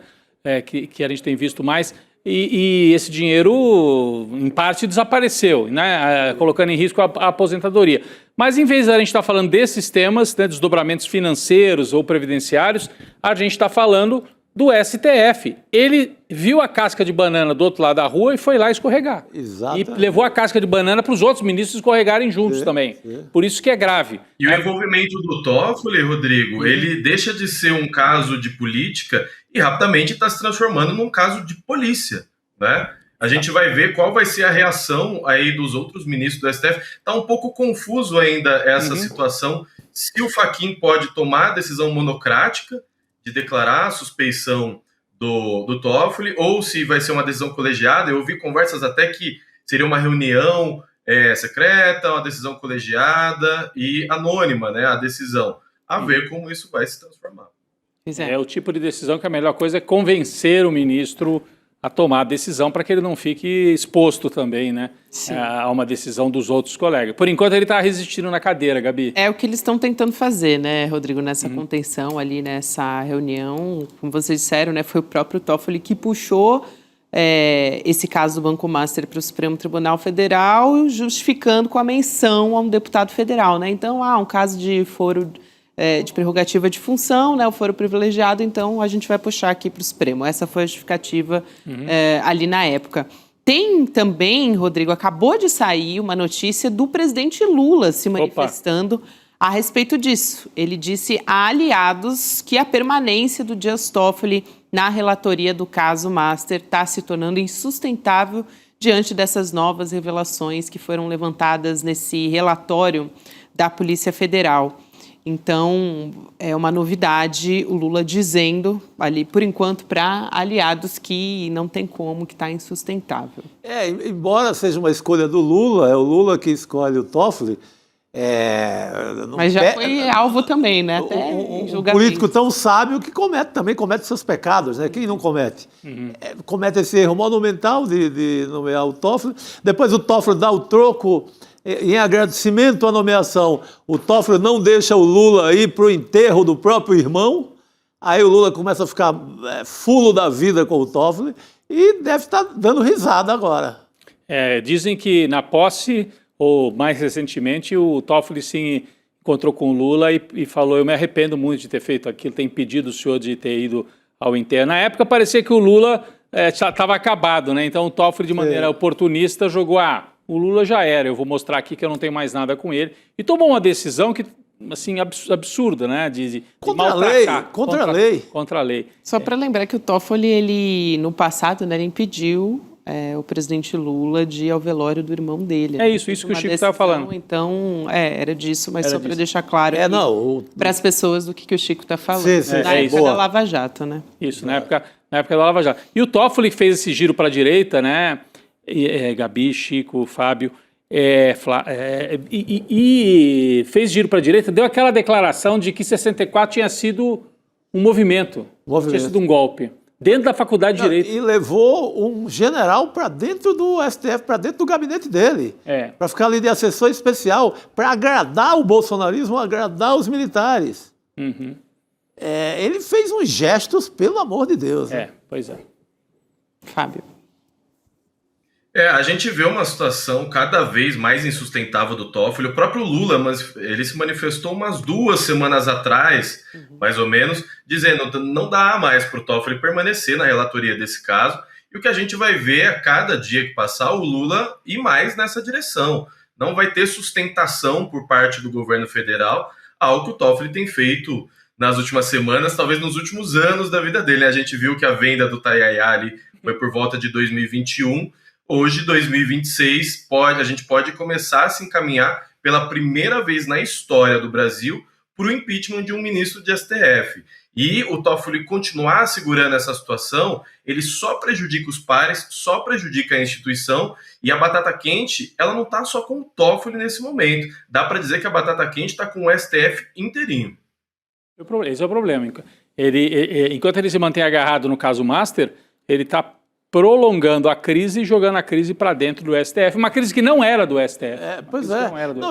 Que a gente tem visto mais. E esse dinheiro, em parte, desapareceu, né? Colocando em risco a aposentadoria. Mas, em vez de a gente estar falando desses temas, né, desdobramentos financeiros ou previdenciários, a gente está falando do STF. Ele viu a casca de banana do outro lado da rua e foi lá escorregar. Exatamente. E levou a casca de banana para os outros ministros escorregarem juntos também. Por isso que é grave. E o envolvimento do Toffoli, Rodrigo, ele deixa de ser um caso de política e rapidamente está se transformando num caso de polícia, né? A gente vai ver qual vai ser a reação aí dos outros ministros do STF. Está um pouco confuso ainda essa situação. Se o Fachin pode tomar a decisão monocrática de declarar a suspeição do Toffoli, ou se vai ser uma decisão colegiada. Eu ouvi conversas até que seria uma reunião secreta, uma decisão colegiada e anônima, né, a decisão. A ver como isso vai se transformar. É o tipo de decisão que a melhor coisa é convencer o ministro a tomar a decisão para que ele não fique exposto também, né, a uma decisão dos outros colegas. Por enquanto ele está resistindo na cadeira, Gabi. É o que eles estão tentando fazer, né, Rodrigo, nessa contenção ali, nessa reunião. Como vocês disseram, né, foi o próprio Toffoli que puxou esse caso do Banco Master para o Supremo Tribunal Federal, justificando com a menção a um deputado federal, né? Então, um caso de foro de prerrogativa de função, né, o foro privilegiado, então a gente vai puxar aqui para o Supremo. Essa foi a justificativa ali na época. Tem também, Rodrigo, acabou de sair uma notícia do presidente Lula se manifestando a respeito disso. Ele disse a aliados que a permanência do Dias Toffoli na relatoria do caso Master está se tornando insustentável diante dessas novas revelações que foram levantadas nesse relatório da Polícia Federal. Então, é uma novidade o Lula dizendo ali, por enquanto, para aliados que não tem como, que está insustentável. Embora seja uma escolha do Lula, é o Lula que escolhe o Toffoli. Mas já foi alvo também, né? Até em julgamento. Um político tão sábio que também comete seus pecados, né? Quem não comete? Comete esse erro monumental de nomear o Toffoli. Depois o Toffoli dá o troco. Em agradecimento à nomeação, o Toffoli não deixa o Lula ir para o enterro do próprio irmão. Aí o Lula começa a ficar fulo da vida com o Toffoli e deve estar dando risada agora. Dizem que na posse, ou mais recentemente, o Toffoli se encontrou com o Lula e falou: eu me arrependo muito de ter feito aquilo, tem impedido o senhor de ter ido ao enterro. Na época parecia que o Lula estava acabado, né? Então o Toffoli, de maneira oportunista, jogou: o Lula já era, eu vou mostrar aqui que eu não tenho mais nada com ele. E tomou uma decisão que, assim, absurda, né? De maltratar. Contra a lei. Só para lembrar que o Toffoli, ele, no passado, né, ele impediu o presidente Lula de ir ao velório do irmão dele. É isso que o Chico estava falando. Então, era disso, mas só para deixar claro para as pessoas do que o Chico está falando. Na época da Lava Jato, né? Isso, na época da Lava Jato. E o Toffoli fez esse giro para a direita, né? Gabi, Chico, Fábio, e fez giro para a direita, deu aquela declaração de que 64 tinha sido um movimento. Tinha sido um golpe. Dentro da Faculdade de Direito. E levou um general para dentro do STF, para dentro do gabinete dele. Para ficar ali de assessor especial, para agradar o bolsonarismo, agradar os militares. Uhum. Ele fez uns gestos, pelo amor de Deus. Né? Pois é. Fábio. A gente vê uma situação cada vez mais insustentável do Toffoli. O próprio Lula, ele se manifestou umas 2 semanas atrás, mais ou menos, dizendo que não dá mais para o Toffoli permanecer na relatoria desse caso. E o que a gente vai ver a cada dia que passar, o Lula ir mais nessa direção. Não vai ter sustentação por parte do governo federal, algo que o Toffoli tem feito nas últimas semanas, talvez nos últimos anos da vida dele. A gente viu que a venda do Taiaiá ali foi por volta de 2021. Hoje, 2026, a gente pode começar a se encaminhar pela primeira vez na história do Brasil para o impeachment de um ministro de STF. E o Toffoli continuar segurando essa situação, ele só prejudica os pares, só prejudica a instituição, e a batata quente, ela não está só com o Toffoli nesse momento. Dá para dizer que a batata quente está com o STF inteirinho. Esse é o problema. Enquanto ele se mantém agarrado no caso Master, ele está prolongando a crise e jogando a crise para dentro do STF. Uma crise que não era do STF.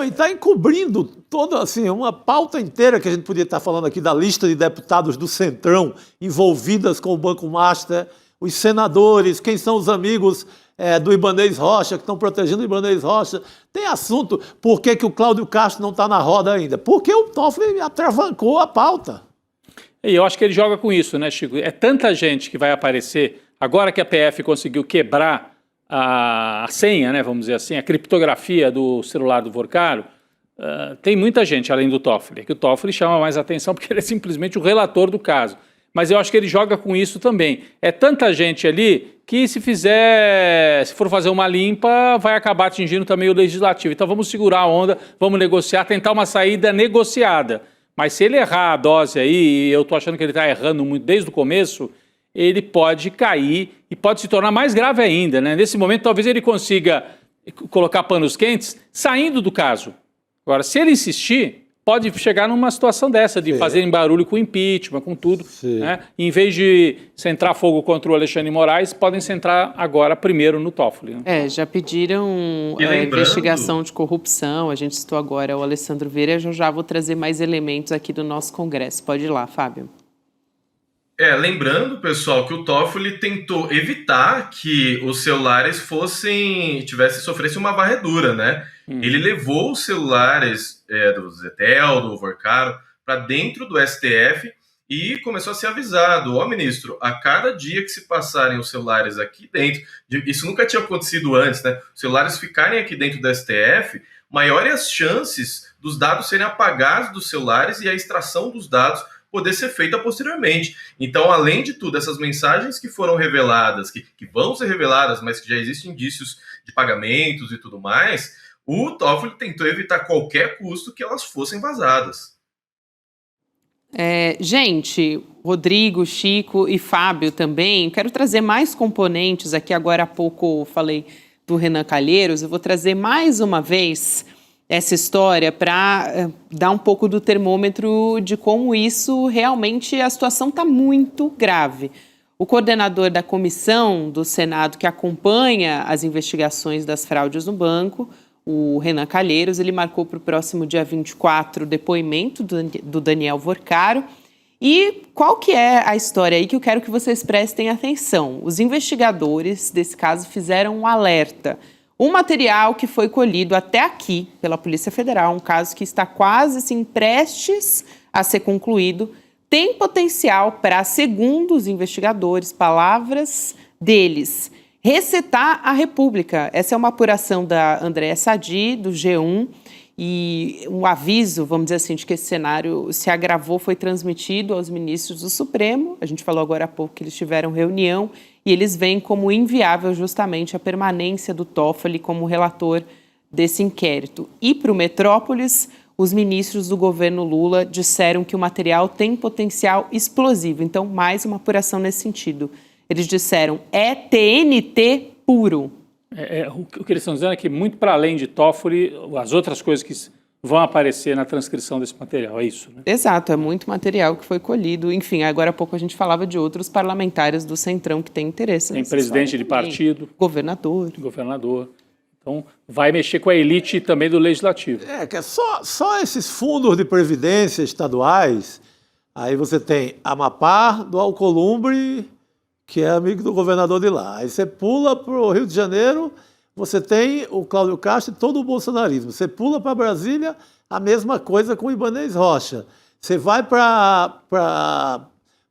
E está encobrindo toda uma pauta inteira que a gente podia estar falando aqui da lista de deputados do Centrão envolvidas com o Banco Master, os senadores, quem são os amigos do Ibanez Rocha, que estão protegendo o Ibanez Rocha. Tem assunto, por que o Cláudio Castro não está na roda ainda? Porque o Toffoli atravancou a pauta. E eu acho que ele joga com isso, né, Chico? É tanta gente que vai aparecer. Agora que a PF conseguiu quebrar a senha, né, vamos dizer assim, a criptografia do celular do Vorcaro, tem muita gente além do Toffoli. Que o Toffoli chama mais atenção porque ele é simplesmente o relator do caso. Mas eu acho que ele joga com isso também. É tanta gente ali que se for fazer uma limpa, vai acabar atingindo também o legislativo. Então vamos segurar a onda, vamos negociar, tentar uma saída negociada. Mas se ele errar a dose aí, e eu estou achando que ele está errando muito desde o começo, ele pode cair e pode se tornar mais grave ainda, né? Nesse momento, talvez ele consiga colocar panos quentes saindo do caso. Agora, se ele insistir, pode chegar numa situação dessa, de fazerem barulho com impeachment, com tudo. Né? Em vez de centrar fogo contra o Alexandre de Moraes, podem centrar agora primeiro no Toffoli. Né? Já pediram investigação de corrupção, a gente citou agora o Alessandro Vieira, eu já vou trazer mais elementos aqui do nosso Congresso. Pode ir lá, Fábio. Lembrando, pessoal, que o Toffoli tentou evitar que os celulares sofressem uma varredura, né? Ele levou os celulares do Zetel, do Vorcaro, para dentro do STF e começou a ser avisado: ministro, a cada dia que se passarem os celulares aqui dentro, isso nunca tinha acontecido antes, né? Os celulares ficarem aqui dentro do STF, maiores as chances dos dados serem apagados dos celulares e a extração dos dados poder ser feita posteriormente. Então, além de tudo, essas mensagens que foram reveladas, que vão ser reveladas, mas que já existem indícios de pagamentos e tudo mais, o Toffoli tentou evitar qualquer custo que elas fossem vazadas. Gente, Rodrigo, Chico e Fábio também, quero trazer mais componentes aqui. Agora há pouco falei do Renan Calheiros, eu vou trazer mais uma vez essa história para dar um pouco do termômetro de como isso realmente, a situação está muito grave. O coordenador da comissão do Senado que acompanha as investigações das fraudes no banco, o Renan Calheiros, ele marcou para o próximo dia 24 o depoimento do Daniel Vorcaro E qual que é a história aí que eu quero que vocês prestem atenção? Os investigadores desse caso fizeram um alerta. Um material que foi colhido até aqui pela Polícia Federal, um caso que está quase assim, prestes a ser concluído, tem potencial para, segundo os investigadores, palavras deles, resetar a República. Essa é uma apuração da Andréa Sadi, do G1, e um aviso, vamos dizer assim, de que esse cenário se agravou, foi transmitido aos ministros do Supremo. A gente falou agora há pouco que eles tiveram reunião e eles veem como inviável justamente a permanência do Toffoli como relator desse inquérito. E para o Metrópolis, os ministros do governo Lula disseram que o material tem potencial explosivo. Então, mais uma apuração nesse sentido. Eles disseram, é TNT puro. O que eles estão dizendo é que, muito para além de Toffoli, as outras coisas que vão aparecer na transcrição desse material, é isso, né? Exato, é muito material que foi colhido. Enfim, agora há pouco a gente falava de outros parlamentares do Centrão que têm interesse. Tem presidente de partido. Governador. Então, vai mexer com a elite também do Legislativo. Que é só esses fundos de previdência estaduais, aí você tem Amapá, do Alcolumbre, que é amigo do governador de lá. Aí você pula para o Rio de Janeiro, você tem o Cláudio Castro e todo o bolsonarismo. Você pula para Brasília, a mesma coisa com o Ibanez Rocha. Você vai para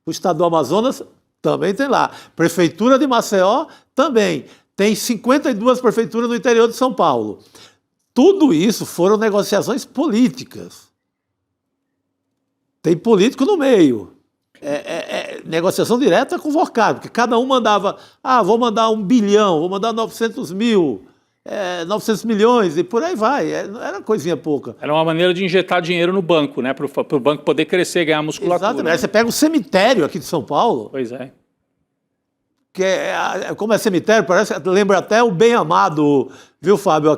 o estado do Amazonas, também tem lá. Prefeitura de Maceió, também. Tem 52 prefeituras no interior de São Paulo. Tudo isso foram negociações políticas. Tem político no meio. Negociação direta com o Vorcado, porque cada um mandava, vou mandar 1 bilhão, vou mandar 900 mil, 900 milhões, e por aí vai. Era coisinha pouca. Era uma maneira de injetar dinheiro no banco, né? Para o banco poder crescer e ganhar musculatura. Exatamente. Aí você pega o cemitério aqui de São Paulo. Pois é. Que como é cemitério, lembra até o Bem Amado, viu, Fábio?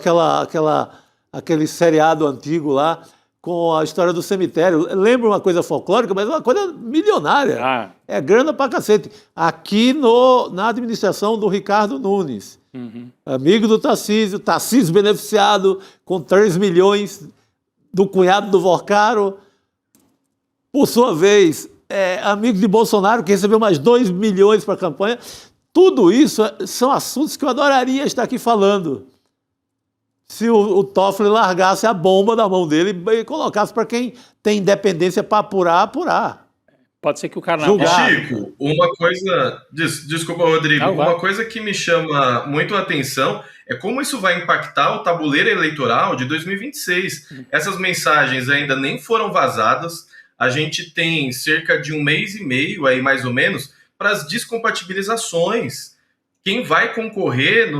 Aquele seriado antigo lá, com a história do cemitério. Lembra uma coisa folclórica, mas é uma coisa milionária. É grana pra cacete. Aqui na administração do Ricardo Nunes, amigo do Tarcísio beneficiado com 3 milhões do cunhado do Vorcaro, por sua vez, amigo de Bolsonaro, que recebeu mais 2 milhões para a campanha. Tudo isso são assuntos que eu adoraria estar aqui falando. Se o Toffoli largasse a bomba da mão dele e colocasse para quem tem independência para apurar. Pode ser que o carnaval... Chico, uma coisa... Desculpa, Rodrigo. Uma coisa que me chama muito a atenção é como isso vai impactar o tabuleiro eleitoral de 2026. Essas mensagens ainda nem foram vazadas. A gente tem cerca de 1 mês e meio, aí mais ou menos, para as descompatibilizações. Quem vai concorrer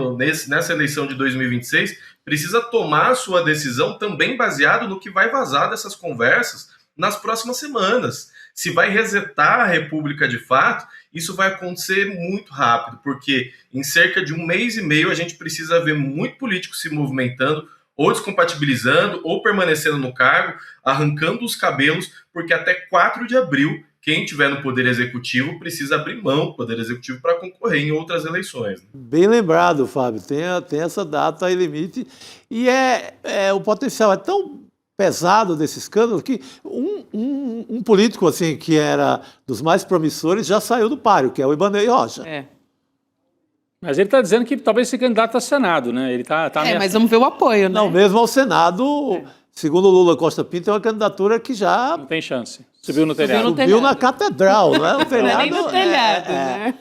nessa eleição de 2026 precisa tomar a sua decisão também baseado no que vai vazar dessas conversas nas próximas semanas. Se vai resetar a República de fato, isso vai acontecer muito rápido, porque em cerca de 1 mês e meio a gente precisa ver muito político se movimentando, ou descompatibilizando, ou permanecendo no cargo, arrancando os cabelos, porque até 4 de abril, quem estiver no Poder Executivo precisa abrir mão do Poder Executivo para concorrer em outras eleições. Né? Bem lembrado, Fábio. Tem essa data aí limite. E o potencial é tão pesado desse escândalo que um político assim, que era dos mais promissores já saiu do páreo, que é o Ibanez Rocha. Mas ele está dizendo que talvez se candidate a Senado, né? Ele tá mas vamos ver o apoio, né? Não, mesmo ao Senado, segundo Lula Costa Pinto, é uma candidatura que já... Não tem chance. Subiu no telhado. Subiu na catedral, não é? O telhado, não é nem no telhado, né?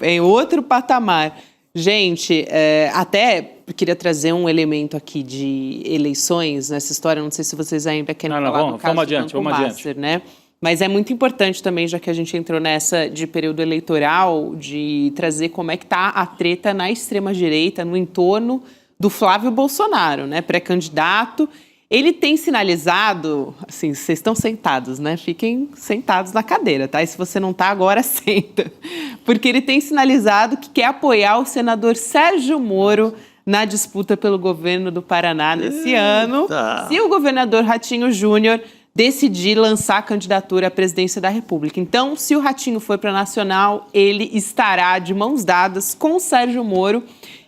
É outro patamar. Gente, até queria trazer um elemento aqui de eleições nessa história. Não sei se vocês ainda querem falar do caso vamos adiante, do Banco Master, né? Mas é muito importante também, já que a gente entrou nessa de período eleitoral, de trazer como é que está a treta na extrema-direita, no entorno do Flávio Bolsonaro, né? Pré-candidato. Ele tem sinalizado, assim, vocês estão sentados, né? Fiquem sentados na cadeira, tá? E se você não tá, agora senta. Porque ele tem sinalizado que quer apoiar o senador Sérgio Moro na disputa pelo governo do Paraná nesse ano, se o governador Ratinho Júnior decidir lançar a candidatura à presidência da República. Então, se o Ratinho for para Nacional, ele estará de mãos dadas com o Sérgio Moro.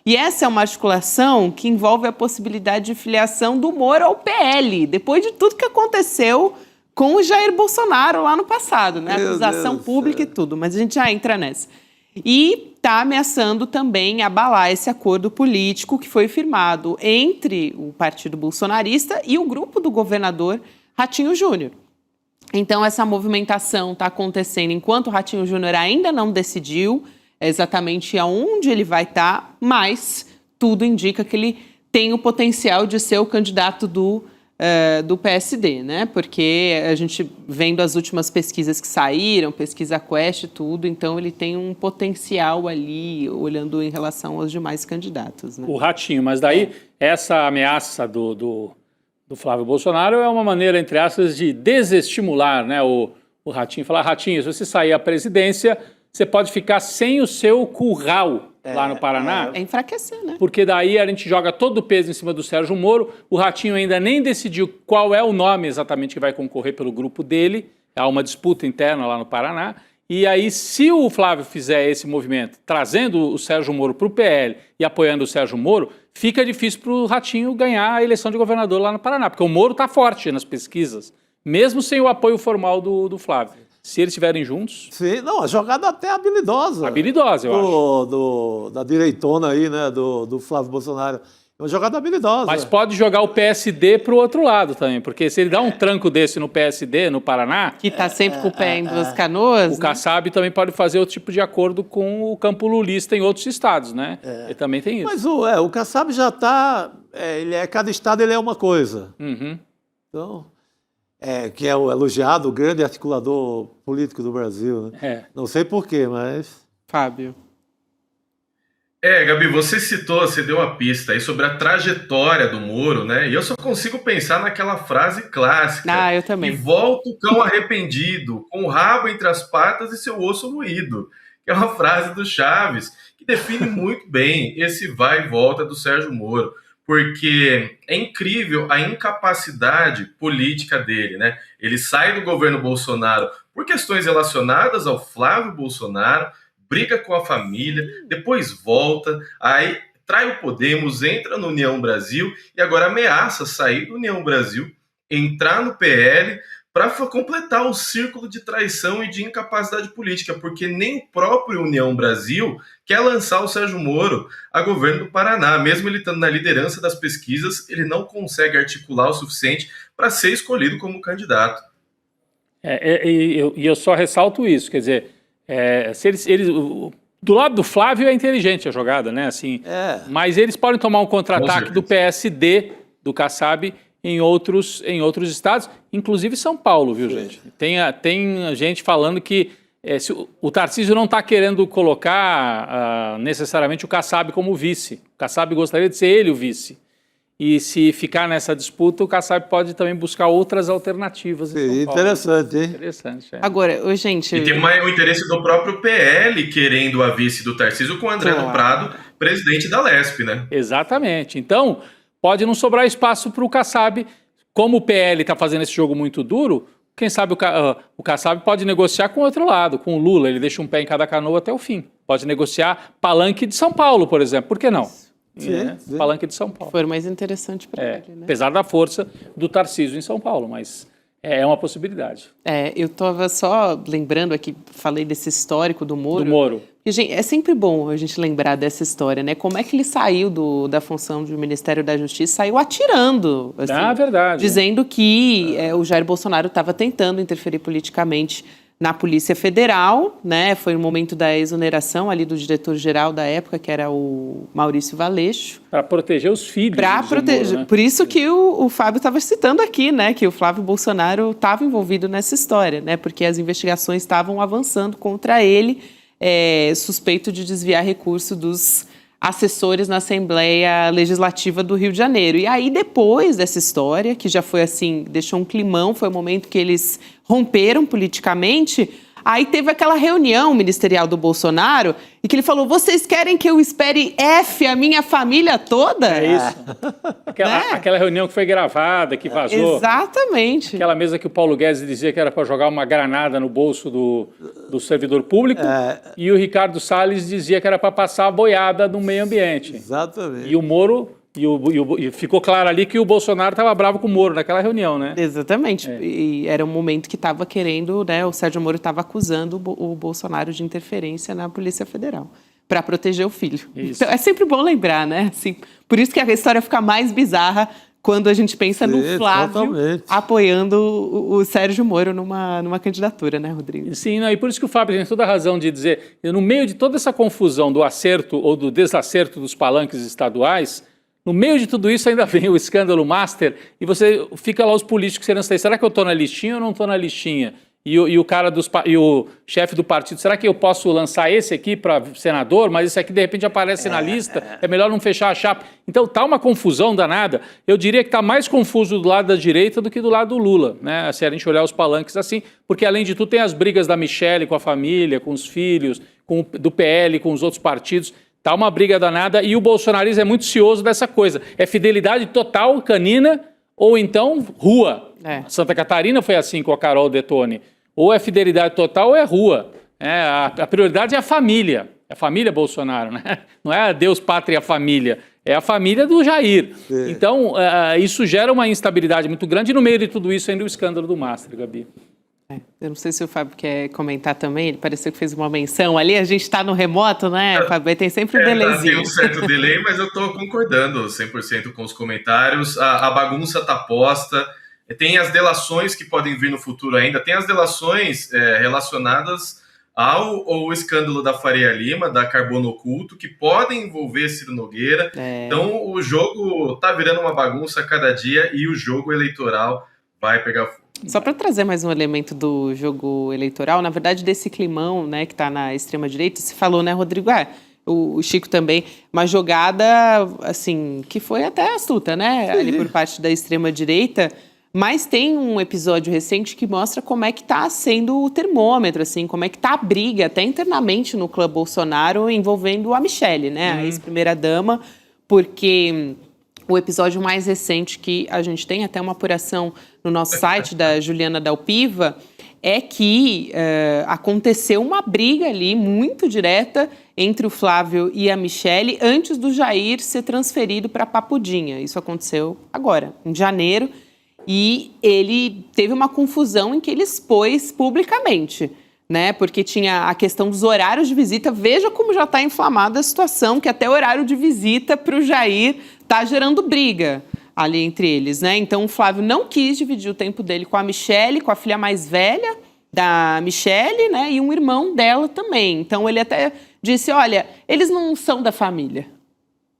E essa é uma articulação que envolve a possibilidade de filiação do Moro ao PL, depois de tudo que aconteceu com o Jair Bolsonaro lá no passado, né? Meu Acusação Deus pública e tudo, mas a gente já entra nessa. E está ameaçando também abalar esse acordo político que foi firmado entre o partido bolsonarista e o grupo do governador Ratinho Júnior. Então, essa movimentação está acontecendo enquanto o Ratinho Júnior ainda não decidiu exatamente aonde ele vai estar, mas tudo indica que ele tem o potencial de ser o candidato do PSD, né? Porque a gente vendo as últimas pesquisas que saíram, pesquisa Quest e tudo, então ele tem um potencial ali, olhando em relação aos demais candidatos, né? O Ratinho, mas daí essa ameaça do Flávio Bolsonaro é uma maneira, entre aspas, de desestimular, né, o Ratinho. Falar, Ratinho, se você sair à presidência, você pode ficar sem o seu curral lá no Paraná. É enfraquecer, né? Porque daí a gente joga todo o peso em cima do Sérgio Moro. O Ratinho ainda nem decidiu qual é o nome exatamente que vai concorrer pelo grupo dele. Há uma disputa interna lá no Paraná. E aí, se o Flávio fizer esse movimento, trazendo o Sérgio Moro para o PL e apoiando o Sérgio Moro, fica difícil para o Ratinho ganhar a eleição de governador lá no Paraná, porque o Moro está forte nas pesquisas, mesmo sem o apoio formal do Flávio. Se eles estiverem juntos... Sim, não, a jogada até habilidosa. Habilidosa, eu acho. Da direitona aí, né, do Flávio Bolsonaro. É uma jogada habilidosa. Mas pode jogar o PSD para o outro lado também, porque se ele dá um tranco desse no PSD, no Paraná... Que está sempre com o pé em Duas Canoas. O Kassab também pode fazer outro tipo de acordo com o campo lulista em outros estados, né? Ele também tem isso. Mas o Kassab já está... cada estado ele é uma coisa. Uhum. Então... que é o elogiado, o grande articulador político do Brasil. Né? Não sei porquê, mas... Fábio. Gabi, você deu uma pista aí sobre a trajetória do Moro, né? E eu só consigo pensar naquela frase clássica. Ah, eu também. E volta o cão arrependido, com o rabo entre as patas e seu osso moído. Que é uma frase do Chaves, que define muito bem esse vai e volta do Sérgio Moro. Porque é incrível a incapacidade política dele, né? Ele sai do governo Bolsonaro por questões relacionadas ao Flávio Bolsonaro, briga com a família, depois volta, aí trai o Podemos, entra no União Brasil e agora ameaça sair do União Brasil, entrar no PL para completar o círculo de traição e de incapacidade política, porque nem o próprio União Brasil quer lançar o Sérgio Moro a governo do Paraná. Mesmo ele estando na liderança das pesquisas, ele não consegue articular o suficiente para ser escolhido como candidato. E eu só ressalto isso, quer dizer, do lado do Flávio é inteligente a jogada, né? Assim, mas eles podem tomar um contra-ataque do PSD, do Kassab, em outros estados, inclusive São Paulo, viu, gente? Tem gente falando que se o Tarcísio não está querendo colocar necessariamente o Kassab como vice. O Kassab gostaria de ser ele o vice. E se ficar nessa disputa, o Kassab pode também buscar outras alternativas. Interessante, hein? Interessante, Agora, gente... E tem o interesse do próprio PL querendo a vice do Tarcísio com o André do Prado, presidente da Lesp, né? Exatamente. Então, pode não sobrar espaço para o Kassab. Como o PL está fazendo esse jogo muito duro, quem sabe o Kassab pode negociar com o outro lado, com o Lula. Ele deixa um pé em cada canoa até o fim. Pode negociar palanque de São Paulo, por exemplo. Por que não? Sim. Palanque de São Paulo. Foi mais interessante para ele, né? Apesar da força do Tarcísio em São Paulo, mas é uma possibilidade. Eu estava só lembrando aqui, falei desse histórico do Moro. Do Moro. E, gente, é sempre bom a gente lembrar dessa história, né? Como é que ele saiu da função do Ministério da Justiça, saiu atirando. Assim, verdade. Dizendo que o Jair Bolsonaro estava tentando interferir politicamente na Polícia Federal, né? Foi no momento da exoneração ali do diretor-geral da época, que era o Maurício Valeixo. Para proteger os filhos. Para proteger. Moro, né? Por isso que o Fábio estava citando aqui, né? Que o Flávio Bolsonaro estava envolvido nessa história, né? Porque as investigações estavam avançando contra ele, suspeito de desviar recurso dos assessores na Assembleia Legislativa do Rio de Janeiro. E aí, depois dessa história, que já foi assim, deixou um climão, foi o momento que eles romperam politicamente, aí teve aquela reunião ministerial do Bolsonaro e que ele falou, vocês querem que eu espere a minha família toda? É isso. Aquela reunião que foi gravada, que vazou. Exatamente. Aquela mesa que o Paulo Guedes dizia que era para jogar uma granada no bolso do servidor público. E o Ricardo Salles dizia que era para passar a boiada no meio ambiente. Exatamente. E o Moro E ficou claro ali que o Bolsonaro estava bravo com o Moro naquela reunião, né? Exatamente. E era um momento que estava querendo, né? O Sérgio Moro estava acusando o Bolsonaro de interferência na Polícia Federal para proteger o filho. Isso. Então, é sempre bom lembrar, né? Assim, por isso que a história fica mais bizarra quando a gente pensa no Flávio totalmente apoiando o Sérgio Moro numa candidatura, né, Rodrigo? Sim, e por isso que o Fábio tem toda a razão de dizer, no meio de toda essa confusão do acerto ou do desacerto dos palanques estaduais, no meio de tudo isso ainda vem o escândalo master e você fica lá os políticos querendo saber, será que eu estou na listinha ou não estou na listinha? E o chefe do partido, será que eu posso lançar esse aqui para senador, mas esse aqui de repente aparece na lista, é melhor não fechar a chapa. Então tá uma confusão danada. Eu diria que está mais confuso do lado da direita do que do lado do Lula, né? Se a gente olhar os palanques assim, porque além de tudo tem as brigas da Michelle com a família, com os filhos, do PL, com os outros partidos. Tá uma briga danada e o bolsonarismo é muito cioso dessa coisa. É fidelidade total, canina, ou então rua. Santa Catarina foi assim com a Carol Detone. Ou é fidelidade total ou é rua. A prioridade é a família Bolsonaro, né? Não é Deus, pátria, família. É a família do Jair. Então, isso gera uma instabilidade muito grande e no meio de tudo isso ainda o escândalo do Master, Gabi. Eu não sei se o Fábio quer comentar também, ele pareceu que fez uma menção ali, a gente está no remoto, né, Fábio? Tem sempre um delayzinho. Tem um certo delay, mas eu estou concordando 100% com os comentários. A bagunça está posta, tem as delações que podem vir no futuro ainda, tem as delações relacionadas ao escândalo da Faria Lima, da Carbono Oculto, que podem envolver Ciro Nogueira. Então o jogo está virando uma bagunça a cada dia e o jogo eleitoral vai pegar fogo. Só para trazer mais um elemento do jogo eleitoral, na verdade, desse climão, né, que está na extrema-direita, se falou, né, Rodrigo? O Chico também, uma jogada, assim, que foi até astuta, né, ali por parte da extrema-direita, mas tem um episódio recente que mostra como é que está sendo o termômetro, assim, como é que está a briga, até internamente no clã Bolsonaro, envolvendo a Michelle, né, a ex-primeira-dama, porque o episódio mais recente que a gente tem, até uma apuração no nosso site da Juliana Dalpiva, é que aconteceu uma briga ali muito direta entre o Flávio e a Michelle antes do Jair ser transferido para Papudinha. Isso aconteceu agora, em janeiro, e ele teve uma confusão em que ele expôs publicamente, né? Porque tinha a questão dos horários de visita. Veja como já está inflamada a situação, que até o horário de visita para o Jair está gerando briga ali entre eles, né? Então o Flávio não quis dividir o tempo dele com a Michelle, com a filha mais velha da Michelle, né? E um irmão dela também. Então ele até disse, olha, eles não são da família.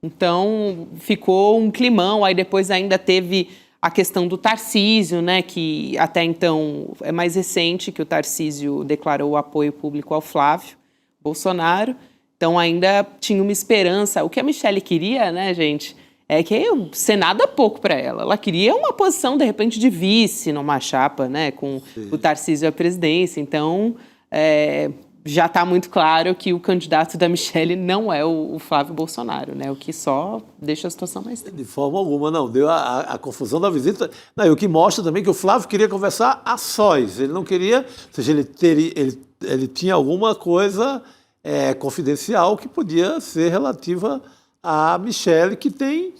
Então ficou um climão. Aí depois ainda teve a questão do Tarcísio, né? Que até então é mais recente que o Tarcísio declarou o apoio público ao Flávio Bolsonaro. Então ainda tinha uma esperança. O que a Michelle queria, né, gente, é que ser nada pouco para ela. Ela queria uma posição, de repente, de vice numa chapa, né, com o Tarcísio à presidência. Então, já está muito claro que o candidato da Michelle não é o Flávio Bolsonaro, né, o que só deixa a situação mais tensa. De forma alguma, não. Deu a confusão da visita. Não, e o que mostra também que o Flávio queria conversar a sós. Ele não queria... Ou seja, ele tinha alguma coisa confidencial que podia ser relativa a Michelle, que tem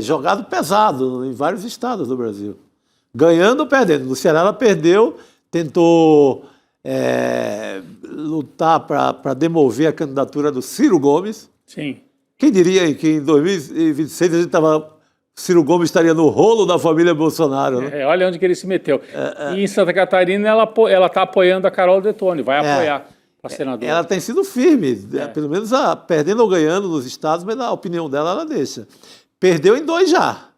jogado pesado em vários estados do Brasil. Ganhando ou perdendo. No Ceará ela perdeu, tentou lutar para demover a candidatura do Ciro Gomes. Sim. Quem diria aí que em 2026 Ciro Gomes estaria no rolo da família Bolsonaro, né? Olha onde que ele se meteu. E em Santa Catarina ela está apoiando a Carol Detone, vai apoiar. Ela tem sido firme, pelo menos perdendo ou ganhando nos estados, mas a opinião dela ela deixa. Perdeu em 2 já,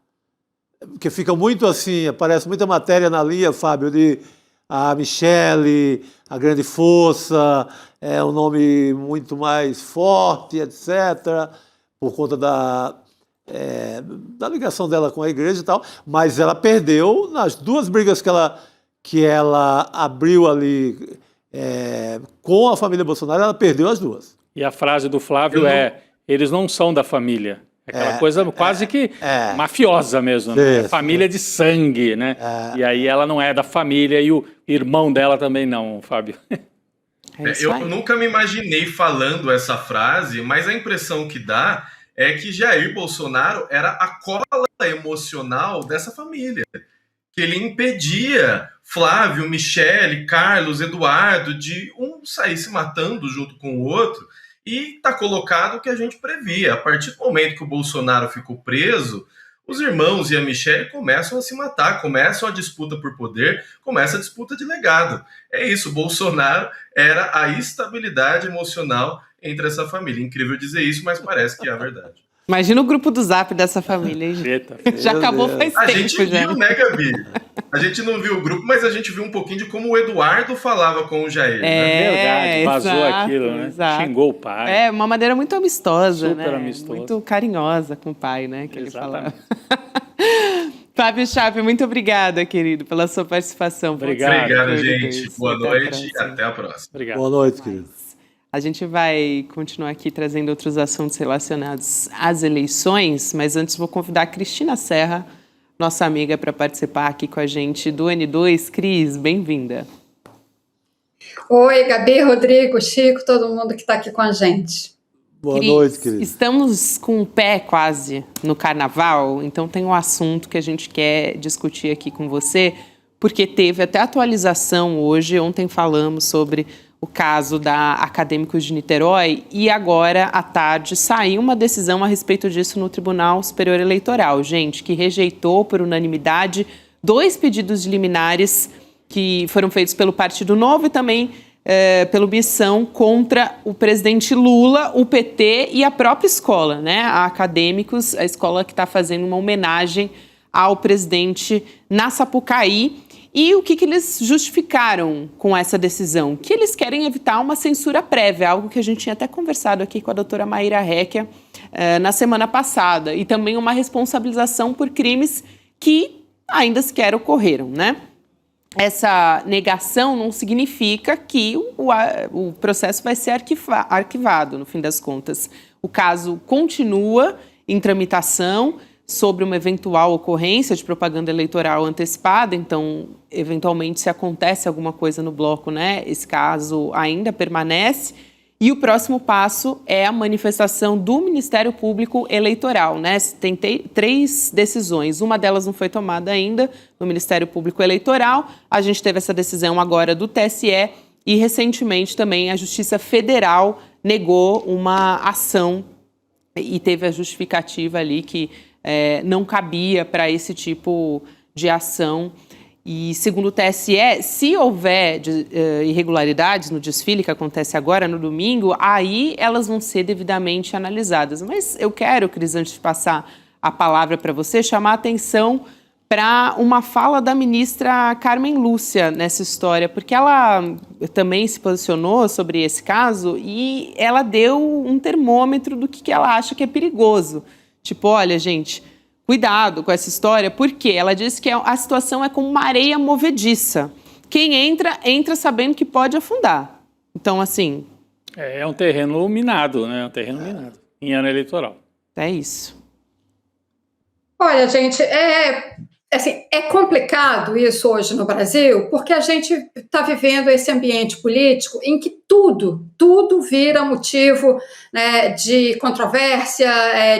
porque fica muito assim, aparece muita matéria na linha, Fábio, de a Michelle, a grande força, um nome muito mais forte, etc., por conta da ligação dela com a igreja e tal, mas ela perdeu nas 2 brigas que ela abriu ali com a família Bolsonaro, ela perdeu as 2. E a frase do Flávio eles não são da família. Aquela coisa quase que mafiosa mesmo, né? Família de sangue, né? E aí ela não é da família e o irmão dela também não, Fábio. Eu nunca me imaginei falando essa frase, mas a impressão que dá é que Jair Bolsonaro era a cola emocional dessa família, que ele impedia Flávio, Michele, Carlos, Eduardo de um sair se matando junto com o outro, e está colocado o que a gente previa. A partir do momento que o Bolsonaro ficou preso, os irmãos e a Michele começam a se matar, começam a disputa por poder, começa a disputa de legado. É isso, o Bolsonaro era a estabilidade emocional entre essa família. Incrível dizer isso, mas parece que é a verdade. Imagina o grupo do Zap dessa família, hein? Eita, Já acabou faz A tempo, gente já. viu, né, Gabi? A gente não viu o grupo, mas a gente viu um pouquinho de como o Eduardo falava com o Jair. Né? Verdade, vazou exato, aquilo, né? exato. Xingou o pai. É, uma maneira muito amistosa, Super né? amistosa. Muito carinhosa com o pai, né? Que Exatamente. ele falava. Fábio Chape, muito obrigada, querido, pela sua participação. Obrigado. Obrigado, Foi gente. Deus. Boa Até a noite e próxima. até a próxima. Obrigado. Boa noite, querido. A gente vai continuar aqui trazendo outros assuntos relacionados às eleições, mas antes vou convidar a Cristina Serra, nossa amiga, para participar aqui com a gente do N2. Cris, bem-vinda. Oi, Gabi, Rodrigo, Chico, todo mundo que está aqui com a gente. Boa Cris, noite, querido. estamos com o pé quase no carnaval, então tem um assunto que a gente quer discutir aqui com você, porque teve até atualização hoje. Ontem falamos sobre o caso da Acadêmicos de Niterói e agora, à tarde, saiu uma decisão a respeito disso no Tribunal Superior Eleitoral, gente, que rejeitou por unanimidade 2 pedidos de liminares que foram feitos pelo Partido Novo e também pelo Missão contra o presidente Lula, o PT e a própria escola, né? A Acadêmicos, a escola que está fazendo uma homenagem ao presidente na Sapucaí. E o que eles justificaram com essa decisão? Que eles querem evitar uma censura prévia, algo que a gente tinha até conversado aqui com a doutora Maíra Recchia na semana passada, e também uma responsabilização por crimes que ainda sequer ocorreram, né? Essa negação não significa que o processo vai ser arquivado, no fim das contas. O caso continua em tramitação sobre uma eventual ocorrência de propaganda eleitoral antecipada, então, eventualmente, se acontece alguma coisa no bloco, né, esse caso ainda permanece. E o próximo passo é a manifestação do Ministério Público Eleitoral, né? Tem 3 decisões, uma delas não foi tomada ainda no Ministério Público Eleitoral. A gente teve essa decisão agora do TSE e, recentemente, também a Justiça Federal negou uma ação e teve a justificativa ali que não cabia para esse tipo de ação. E, segundo o TSE, se houver irregularidades no desfile que acontece agora, no domingo, aí elas vão ser devidamente analisadas. Mas eu quero, Cris, antes de passar a palavra para você, chamar a atenção para uma fala da ministra Carmen Lúcia nessa história, porque ela também se posicionou sobre esse caso e ela deu um termômetro do que ela acha que é perigoso. Tipo, olha, gente, cuidado com essa história, porque ela disse que a situação é como uma areia movediça. Quem entra sabendo que pode afundar. Então, assim... É um terreno minado, né? É um terreno minado em ano eleitoral. É isso. Olha, gente, é complicado isso hoje no Brasil, porque a gente está vivendo esse ambiente político em que tudo vira motivo, né, de controvérsia,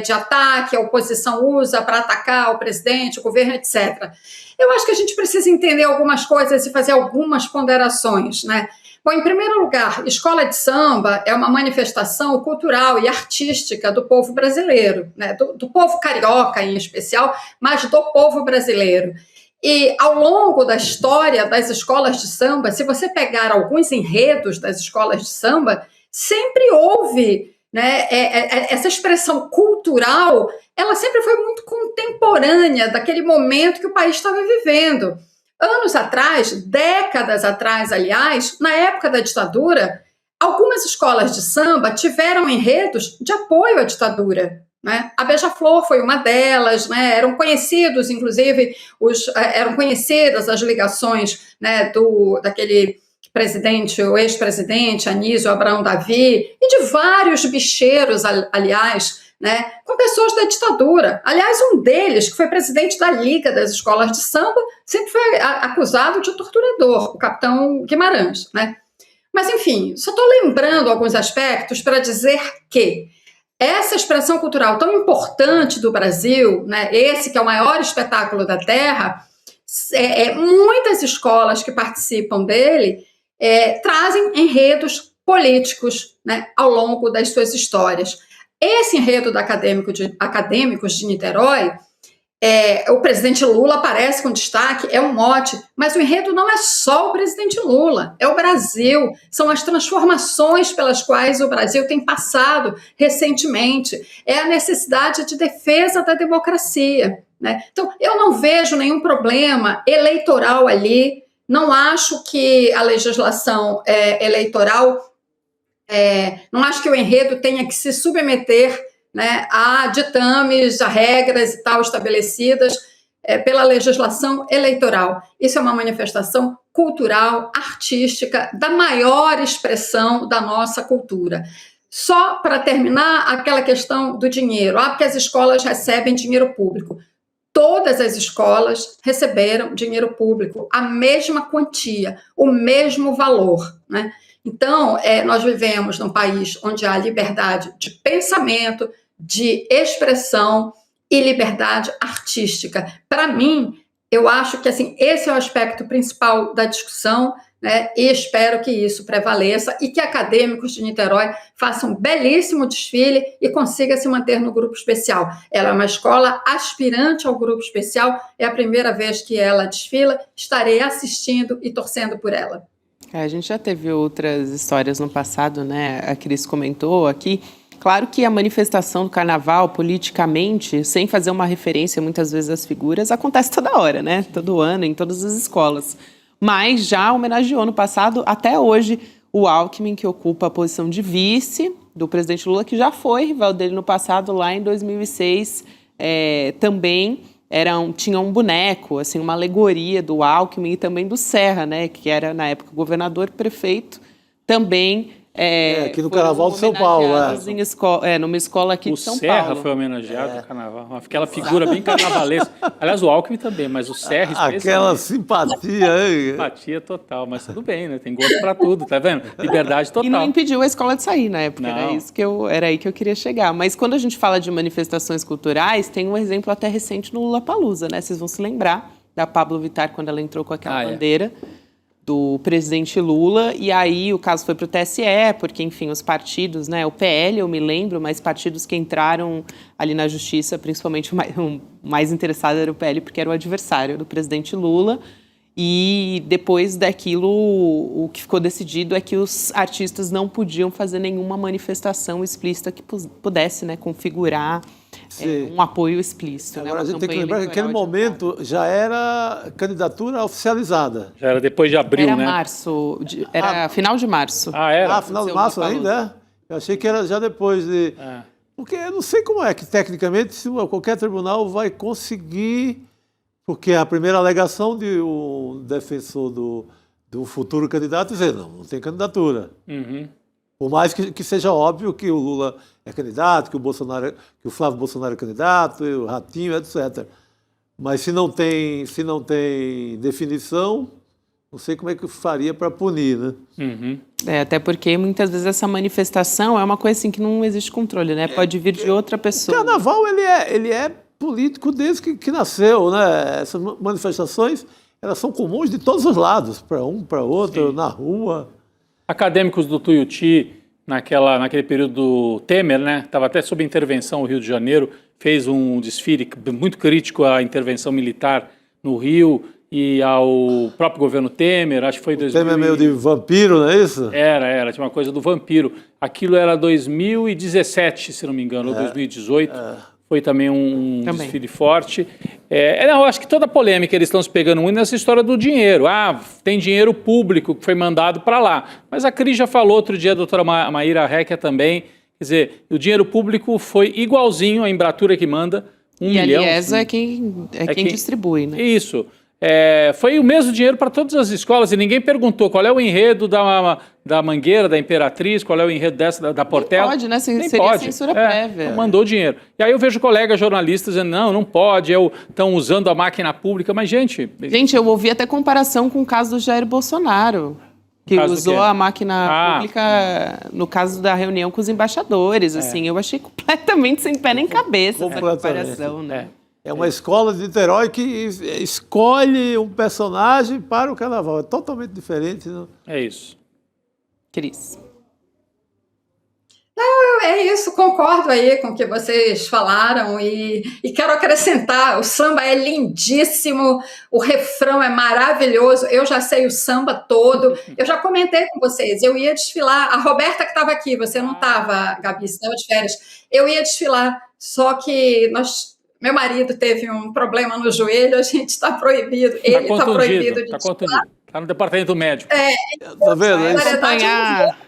de ataque, a oposição usa para atacar o presidente, o governo, etc. Eu acho que a gente precisa entender algumas coisas e fazer algumas ponderações, né? Bom, em primeiro lugar, escola de samba é uma manifestação cultural e artística do povo brasileiro, né? Do povo carioca em especial, mas do povo brasileiro. E ao longo da história das escolas de samba, se você pegar alguns enredos das escolas de samba, sempre houve, né, essa expressão cultural, ela sempre foi muito contemporânea daquele momento que o país estava vivendo. Anos atrás, décadas atrás, aliás, na época da ditadura, algumas escolas de samba tiveram enredos de apoio à ditadura, né? A Beija-Flor foi uma delas, né? Eram conhecidos, inclusive, eram conhecidas as ligações, né, daquele presidente, o ex-presidente Anísio Abrão Davi, e de vários bicheiros, aliás, né, com pessoas da ditadura. Aliás, um deles, que foi presidente da Liga das Escolas de Samba, sempre foi acusado de torturador, o capitão Guimarães, né? Mas, enfim, só estou lembrando alguns aspectos para dizer que essa expressão cultural tão importante do Brasil, né, esse que é o maior espetáculo da Terra, muitas escolas que participam dele trazem enredos políticos, né, ao longo das suas histórias. Esse enredo Acadêmicos de Niterói, o presidente Lula aparece com destaque, é um mote, mas o enredo não é só o presidente Lula, é o Brasil, são as transformações pelas quais o Brasil tem passado recentemente, é a necessidade de defesa da democracia, né? Então, eu não vejo nenhum problema eleitoral ali, não acho que a legislação eleitoral, não acho que o enredo tenha que se submeter, né, a ditames, a regras e tal estabelecidas pela legislação eleitoral. Isso é uma manifestação cultural, artística, da maior expressão da nossa cultura. Só para terminar, aquela questão do dinheiro. Porque as escolas recebem dinheiro público. Todas as escolas receberam dinheiro público, a mesma quantia, o mesmo valor, né? Então, nós vivemos num país onde há liberdade de pensamento, de expressão e liberdade artística. Para mim, eu acho que assim, esse é o aspecto principal da discussão, né? E espero que isso prevaleça e que Acadêmicos de Niterói façam um belíssimo desfile e consiga se manter no grupo especial. Ela é uma escola aspirante ao grupo especial, é a primeira vez que ela desfila, estarei assistindo e torcendo por ela. A gente já teve outras histórias no passado, né? A Cris comentou aqui. Claro que a manifestação do carnaval, politicamente, sem fazer uma referência muitas vezes às figuras, acontece toda hora, né? Todo ano, em todas as escolas. Mas já homenageou no passado, até hoje, o Alckmin, que ocupa a posição de vice do presidente Lula, que já foi rival dele no passado, lá em 2006, também tinha um boneco, assim, uma alegoria do Alckmin e também do Serra, né? Que era, na época, governador, prefeito, também... aqui no Carnaval de São Paulo. Numa escola aqui de São Paulo. O Serra foi homenageado no Carnaval. Aquela figura bem carnavalesca. Aliás, o Alckmin também, mas o Serra especialmente. Aquela simpatia, hein? Simpatia total, mas tudo bem, né? Tem gosto pra tudo, tá vendo? Liberdade total. E não impediu a escola de sair na época, era aí que eu queria chegar. Mas quando a gente fala de manifestações culturais, tem um exemplo até recente no Lollapalooza, né? Vocês vão se lembrar da Pablo Vittar quando ela entrou com aquela bandeira do presidente Lula, e aí o caso foi para o TSE, porque, enfim, os partidos, né, o PL, eu me lembro, mas partidos que entraram ali na justiça, principalmente o mais interessado era o PL, porque era o adversário do presidente Lula, e depois daquilo, o que ficou decidido é que os artistas não podiam fazer nenhuma manifestação explícita que pudesse, né, configurar um apoio explícito. Agora, né, a gente tem que lembrar que naquele momento já era candidatura oficializada. Já era depois de abril, era né? Era final de março. Era? Final de março ainda, Eu achei que era já depois de... Porque eu não sei como é que, tecnicamente, se qualquer tribunal vai conseguir... Porque a primeira alegação de um defensor do futuro candidato dizer, não tem candidatura. Uhum. Por mais que seja óbvio que o Lula é candidato, que o Flávio Bolsonaro é candidato, o Ratinho, etc. Mas se não tem definição, não sei como é que faria para punir, né? Uhum. Até porque muitas vezes essa manifestação é uma coisa assim que não existe controle, né? Pode vir de outra pessoa. O carnaval, ele é político desde que nasceu, né? Essas manifestações, elas são comuns de todos os lados, para um, para outro, na rua. Acadêmicos do Tuiuti, naquele período do Temer, né? Estava até sob intervenção o Rio de Janeiro, fez um desfile muito crítico à intervenção militar no Rio e ao próprio governo Temer, acho que foi... Temer é meio de vampiro, não é isso? Era, tinha uma coisa do vampiro. Aquilo era 2017, se não me engano, ou 2018. Foi também um desfile forte. Eu acho que toda a polêmica eles estão se pegando muito nessa história do dinheiro. Tem dinheiro público que foi mandado para lá. Mas a Cris já falou outro dia, a doutora Maíra Recchia também. Quer dizer, o dinheiro público foi igualzinho à Embratura que manda, 1 milhão. E a Liesa é quem distribui, né? Isso. Foi o mesmo dinheiro para todas as escolas e ninguém perguntou qual é o enredo da Mangueira, da Imperatriz, qual é o enredo dessa da Portela. Nem pode, né? Seria censura prévia. Mandou dinheiro. E aí eu vejo colegas jornalistas dizendo, não pode, estão usando a máquina pública, mas gente... Gente, eu ouvi até comparação com o caso do Jair Bolsonaro. Que Caso usou do quê? a máquina pública no caso da reunião com os embaixadores, assim. Eu achei completamente sem pé nem cabeça essa comparação, né? É uma escola de Niterói que escolhe um personagem para o carnaval. É totalmente diferente, né? É isso. Cris. É isso, concordo aí com o que vocês falaram e quero acrescentar, o samba é lindíssimo, o refrão é maravilhoso, eu já sei o samba todo, eu já comentei com vocês, eu ia desfilar, a Roberta que estava aqui, você não estava, Gabi, você estava de férias, eu ia desfilar, só que meu marido teve um problema no joelho, a gente está proibido, ele está proibido de desfilar. Está no departamento médico. Tá vendo?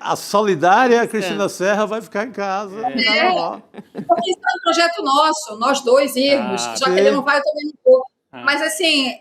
A solidária É. Cristina Serra vai ficar em casa. Porque isso é um projeto nosso, nós dois irmos, já que ele não vai, eu também não vou. Mas, assim,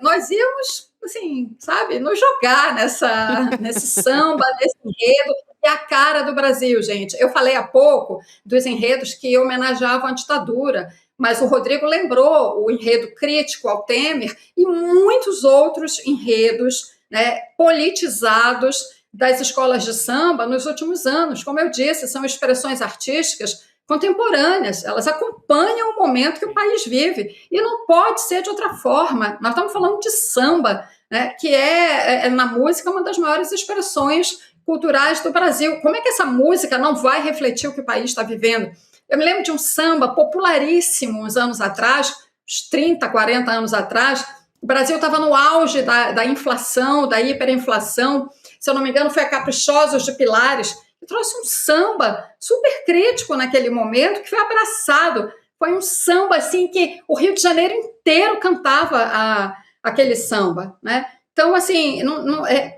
nós íamos, assim, sabe, nos jogar nesse samba, nesse enredo, é a cara do Brasil, gente. Eu falei há pouco dos enredos que homenageavam a ditadura, mas o Rodrigo lembrou o enredo crítico ao Temer e muitos outros enredos, né, politizados das escolas de samba nos últimos anos. Como eu disse, são expressões artísticas contemporâneas, elas acompanham o momento que o país vive e não pode ser de outra forma. Nós estamos falando de samba, né, que é na música uma das maiores expressões culturais do Brasil. Como é que essa música não vai refletir o que o país está vivendo? Eu me lembro de um samba popularíssimo uns anos atrás, uns 30, 40 anos atrás. O Brasil estava no auge da inflação, da hiperinflação. Se eu não me engano, foi a Caprichosos de Pilares, que trouxe um samba super crítico naquele momento, que foi abraçado. Foi um samba assim que o Rio de Janeiro inteiro cantava aquele samba, né? Então, assim,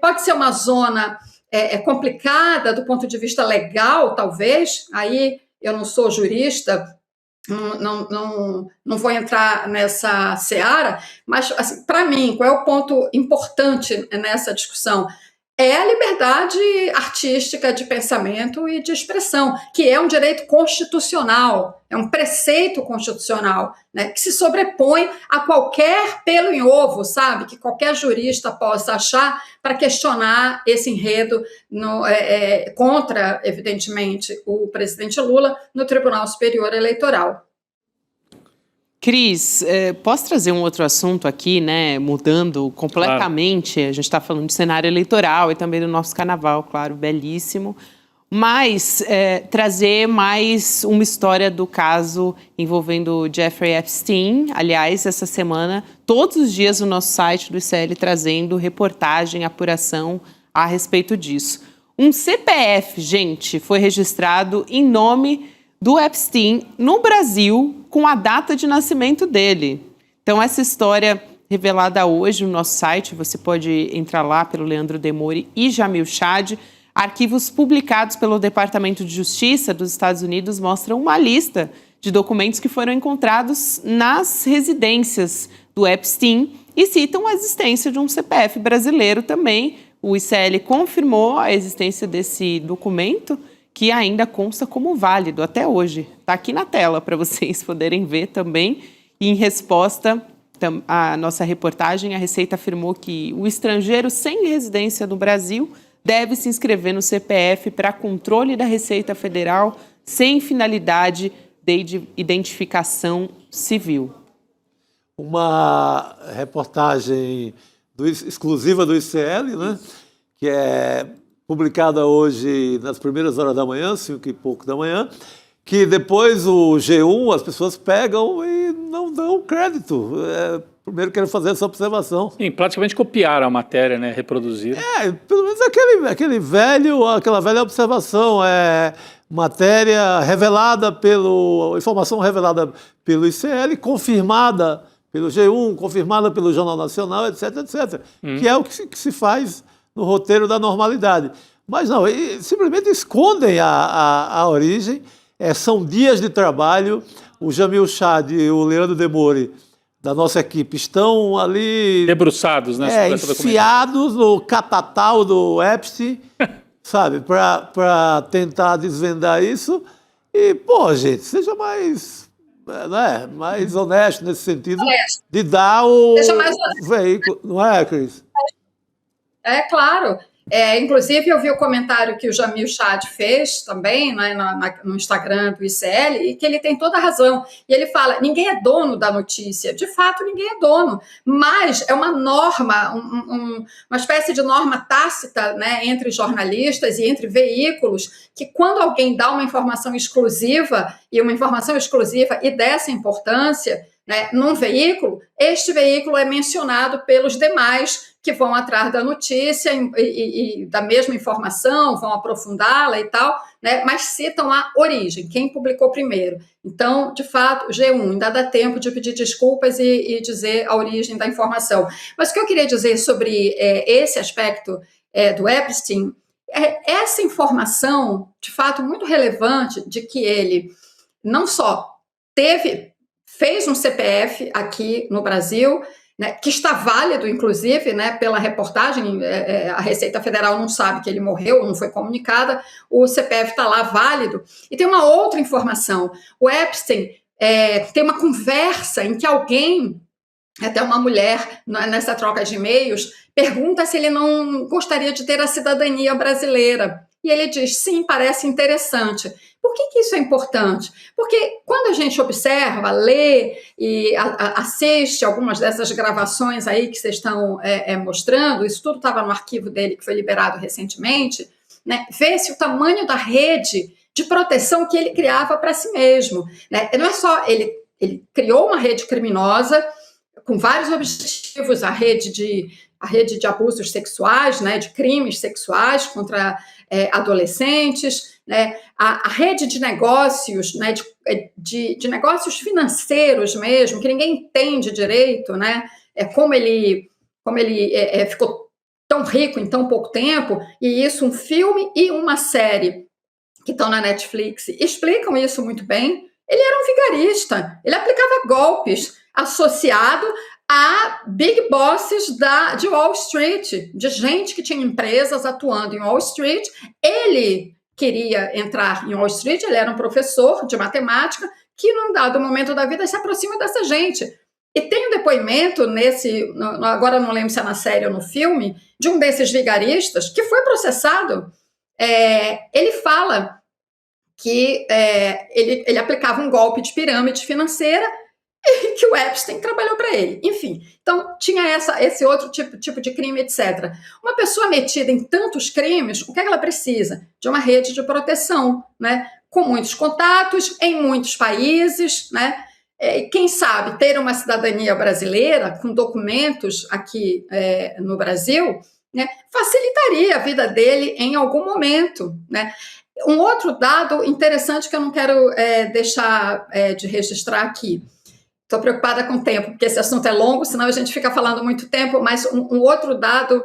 pode ser uma zona complicada do ponto de vista legal, talvez. Aí eu não sou jurista, não vou entrar nessa seara, mas, assim, para mim, qual é o ponto importante nessa discussão? É a liberdade artística de pensamento e de expressão, que é um direito constitucional, é um preceito constitucional, né, que se sobrepõe a qualquer pelo em ovo, sabe, que qualquer jurista possa achar para questionar esse enredo contra, evidentemente, o presidente Lula no Tribunal Superior Eleitoral. Cris, posso trazer um outro assunto aqui, né? Mudando completamente. Claro. A gente está falando de cenário eleitoral e também do nosso carnaval, claro, belíssimo. Mas trazer mais uma história do caso envolvendo Jeffrey Epstein. Aliás, essa semana, todos os dias no nosso site do ICL trazendo reportagem, apuração a respeito disso. Um CPF, gente, foi registrado em nome do Epstein no Brasil com a data de nascimento dele. Então, essa história revelada hoje no nosso site, você pode entrar lá pelo Leandro Demore e Jamil Chad. Arquivos publicados pelo Departamento de Justiça dos Estados Unidos mostram uma lista de documentos que foram encontrados nas residências do Epstein e citam a existência de um CPF brasileiro também. O ICL confirmou a existência desse documento, que ainda consta como válido até hoje. Está aqui na tela para vocês poderem ver também. E em resposta à nossa reportagem, a Receita afirmou que o estrangeiro sem residência no Brasil deve se inscrever no CPF para controle da Receita Federal sem finalidade de identificação civil. Uma reportagem exclusiva do ICL, né, que é publicada hoje nas primeiras horas da manhã, 5 e pouco da manhã, que depois o G1, as pessoas pegam e não dão crédito. Primeiro quero fazer essa observação. Sim, praticamente copiaram a matéria, né, reproduziram. Pelo menos aquela velha observação, matéria revelada informação revelada pelo ICL, confirmada pelo G1, confirmada pelo Jornal Nacional, etc, etc. Que é o que se faz no roteiro da normalidade. Mas não, simplesmente escondem a origem. São dias de trabalho. O Jamil Chad e o Leandro Demore, da nossa equipe, estão ali debruçados, né? Enfiados no catatal do Epstein, sabe, para tentar desvendar isso. E, gente, seja mais honesto nesse sentido de dar o veículo, não é, Cris? Claro. Inclusive, eu vi o comentário que o Jamil Chad fez também, né, no Instagram do ICL, e que ele tem toda a razão. E ele fala, ninguém é dono da notícia. De fato, ninguém é dono. Mas é uma norma, uma espécie de norma tácita, né, entre jornalistas e entre veículos, que quando alguém dá uma informação exclusiva, e dessa importância, né, num veículo, este veículo é mencionado pelos demais que vão atrás da notícia e da mesma informação, vão aprofundá-la e tal, né, mas citam a origem, quem publicou primeiro. Então, de fato, G1, ainda dá tempo de pedir desculpas e dizer a origem da informação. Mas o que eu queria dizer sobre esse aspecto do Epstein é essa informação, de fato, muito relevante de que ele não só fez um CPF aqui no Brasil, né, que está válido, inclusive, né, pela reportagem, a Receita Federal não sabe que ele morreu, não foi comunicada, o CPF está lá válido. E tem uma outra informação, o Epstein tem uma conversa em que alguém, até uma mulher, nessa troca de e-mails, pergunta se ele não gostaria de ter a cidadania brasileira. E ele diz, sim, parece interessante. Por que isso é importante? Porque quando a gente observa, lê e assiste algumas dessas gravações aí que vocês estão mostrando, isso tudo estava no arquivo dele, que foi liberado recentemente, né, vê-se o tamanho da rede de proteção que ele criava para si mesmo. Né? Não é só, ele criou uma rede criminosa com vários objetivos, a rede de abusos sexuais, né, de crimes sexuais contra adolescentes, né, a rede de negócios, né, de negócios financeiros mesmo, que ninguém entende direito, né, como ele ficou tão rico em tão pouco tempo, e isso, um filme e uma série que estão na Netflix explicam isso muito bem. Ele era um vigarista, ele aplicava golpes associado a big bosses de Wall Street, de gente que tinha empresas atuando em Wall Street. Ele queria entrar em Wall Street, ele era um professor de matemática, que num dado momento da vida se aproxima dessa gente. E tem um depoimento agora não lembro se é na série ou no filme, de um desses vigaristas que foi processado. Ele fala que ele aplicava um golpe de pirâmide financeira e que o Epstein trabalhou para ele. Enfim, então tinha esse outro tipo de crime, etc. Uma pessoa metida em tantos crimes, o que ela precisa? De uma rede de proteção, né? Com muitos contatos em muitos países, né? Quem sabe ter uma cidadania brasileira com documentos aqui no Brasil, né, facilitaria a vida dele em algum momento, né? Um outro dado interessante que eu não quero deixar de registrar aqui. Estou preocupada com o tempo, porque esse assunto é longo, senão a gente fica falando muito tempo, mas um outro dado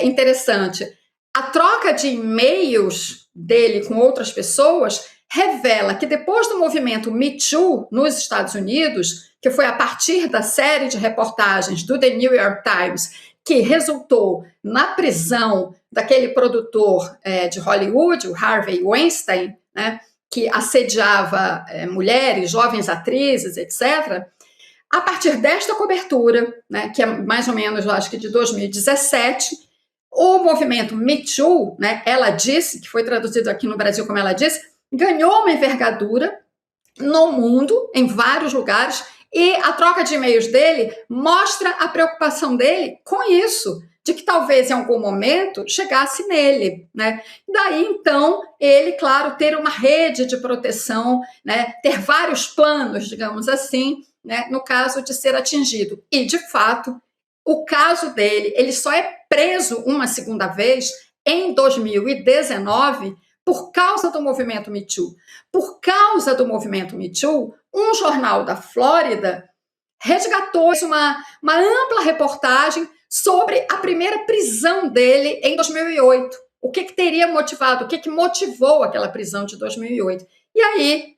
interessante. A troca de e-mails dele com outras pessoas revela que depois do movimento Me Too nos Estados Unidos, que foi a partir da série de reportagens do The New York Times, que resultou na prisão daquele produtor de Hollywood, o Harvey Weinstein, né, que assediava mulheres, jovens atrizes, etc., a partir desta cobertura, né, que é mais ou menos, eu acho que de 2017, o movimento Me Too, né, ela disse, que foi traduzido aqui no Brasil como ela disse, ganhou uma envergadura no mundo, em vários lugares, e a troca de e-mails dele mostra a preocupação dele com isso, de que talvez em algum momento chegasse nele, né? Daí, então, ele, claro, ter uma rede de proteção, né? Ter vários planos, digamos assim, né? No caso de ser atingido. E, de fato, o caso dele, ele só é preso uma segunda vez em 2019 por causa do movimento Me Too. Por causa do movimento Me Too, um jornal da Flórida resgatou uma ampla reportagem sobre a primeira prisão dele em 2008. O que teria motivado, o que motivou aquela prisão de 2008. E aí,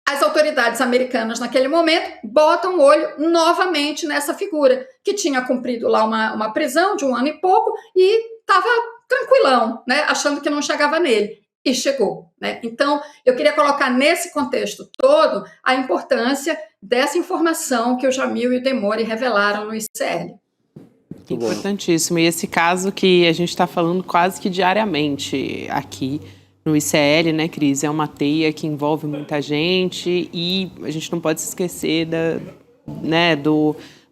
as autoridades americanas, naquele momento, botam o olho novamente nessa figura, que tinha cumprido lá uma prisão de 1 ano e pouco e estava tranquilão, né, achando que não chegava nele. E chegou, né? Então, eu queria colocar nesse contexto todo a importância dessa informação que o Jamil e o Demore revelaram no ICL. Muito bom. Importantíssimo. E esse caso que a gente está falando quase que diariamente aqui no ICL, né, Cris? É uma teia que envolve muita gente e a gente não pode se esquecer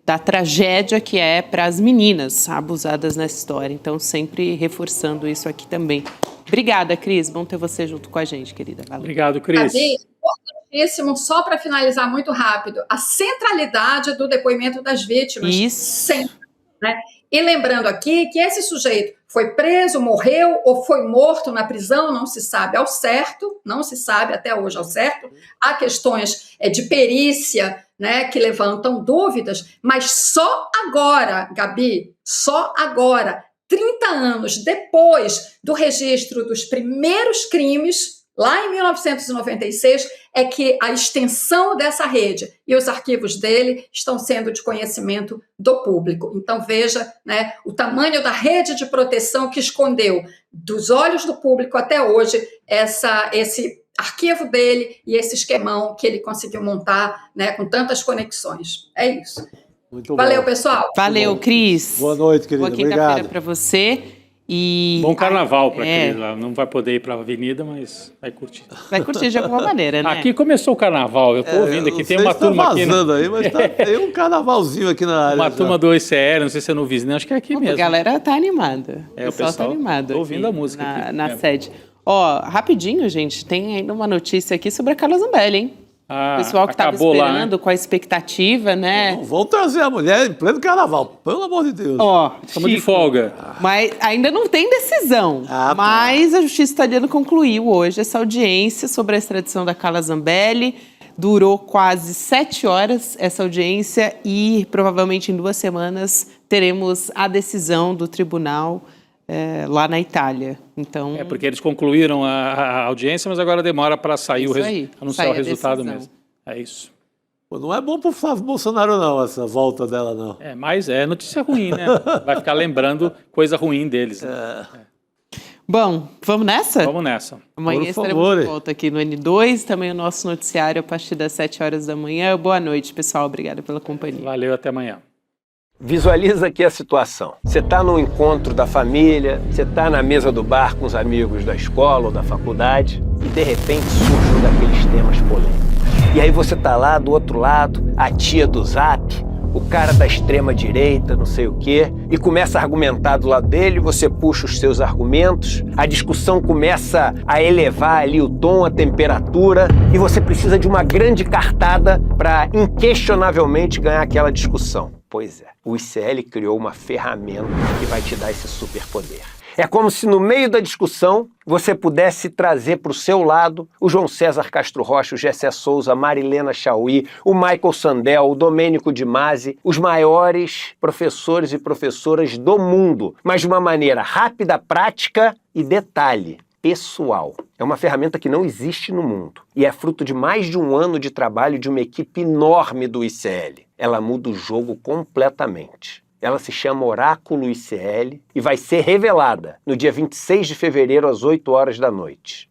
da tragédia que é para as meninas abusadas nessa história. Então, sempre reforçando isso aqui também. Obrigada, Cris. Bom ter você junto com a gente, querida. Valeu. Obrigado, Cris. Importantíssimo, só para finalizar muito rápido, a centralidade do depoimento das vítimas. Isso. Sempre, né? E lembrando aqui que esse sujeito foi preso, morreu ou foi morto na prisão, não se sabe ao certo, não se sabe até hoje ao certo. Há questões de perícia, né, que levantam dúvidas, mas só agora, Gabi, só agora, 30 anos depois do registro dos primeiros crimes, lá em 1996, é que a extensão dessa rede e os arquivos dele estão sendo de conhecimento do público. Então, veja, né, o tamanho da rede de proteção que escondeu dos olhos do público até hoje esse arquivo dele e esse esquemão que ele conseguiu montar, né, com tantas conexões. É isso. Muito Valeu, bom. pessoal. Valeu, Cris. Boa noite, querida. Boa quinta-feira Obrigado. para você. E Bom carnaval para Cris lá. Não vai poder ir para a avenida, mas vai curtir. vai curtir de alguma maneira, né? Aqui começou o carnaval, eu estou ouvindo aqui. Tem uma turma aqui. Vazando aí, mas tem um carnavalzinho aqui na área. Uma já. turma do ICL, não sei se é no vizinho, acho que é aqui A mesmo. galera tá animada. É, o pessoal tá animado. tô ouvindo aqui a música aqui. na sede. Ó, rapidinho, gente, tem ainda uma notícia aqui sobre a Carla Zambelli, hein? Ah, O pessoal que estava acabou esperando, lá, né? com a expectativa, né? Não vão trazer a mulher em pleno carnaval, pelo amor de Deus. Ó, Estamos de Chico, folga. mas ainda não tem decisão. Ah, tá. Mas a Justiça Italiana concluiu hoje essa audiência sobre a extradição da Carla Zambelli. Durou quase 7 horas essa audiência e provavelmente em 2 semanas teremos a decisão do tribunal lá na Itália. Então, É porque eles concluíram a audiência, mas agora demora para sair Isso aí, anunciar sair o a resultado decisão. mesmo. É isso. Pô, não é bom pro Flávio Bolsonaro, não, essa volta dela, não. Mas é notícia ruim, né? Vai ficar lembrando coisa ruim deles. Né? bom, vamos nessa? Vamos nessa. Amanhã Por estaremos favor. de volta aqui no N2, também o nosso noticiário a partir das 7 horas da manhã. Boa noite, pessoal. Obrigada pela companhia. Valeu, até amanhã. Visualiza aqui a situação. Você está no encontro da família, você está na mesa do bar com os amigos da escola ou da faculdade e de repente surge um daqueles temas polêmicos. E aí você está lá do outro lado, a tia do Zap, o cara da extrema direita, não sei o quê, e começa a argumentar do lado dele, você puxa os seus argumentos, a discussão começa a elevar ali o tom, a temperatura, e você precisa de uma grande cartada para inquestionavelmente ganhar aquela discussão. Pois é, o ICL criou uma ferramenta que vai te dar esse superpoder. É como se no meio da discussão você pudesse trazer para o seu lado o João César Castro Rocha, o Gessé Souza, a Marilena Chauí, o Michael Sandel, o Domênico de Masi, os maiores professores e professoras do mundo, mas de uma maneira rápida, prática e detalhe, pessoal. É uma ferramenta que não existe no mundo e é fruto de mais de 1 ano de trabalho de uma equipe enorme do ICL. Ela muda o jogo completamente. Ela se chama Oráculo ICL e vai ser revelada no dia 26 de fevereiro às 8 horas da noite.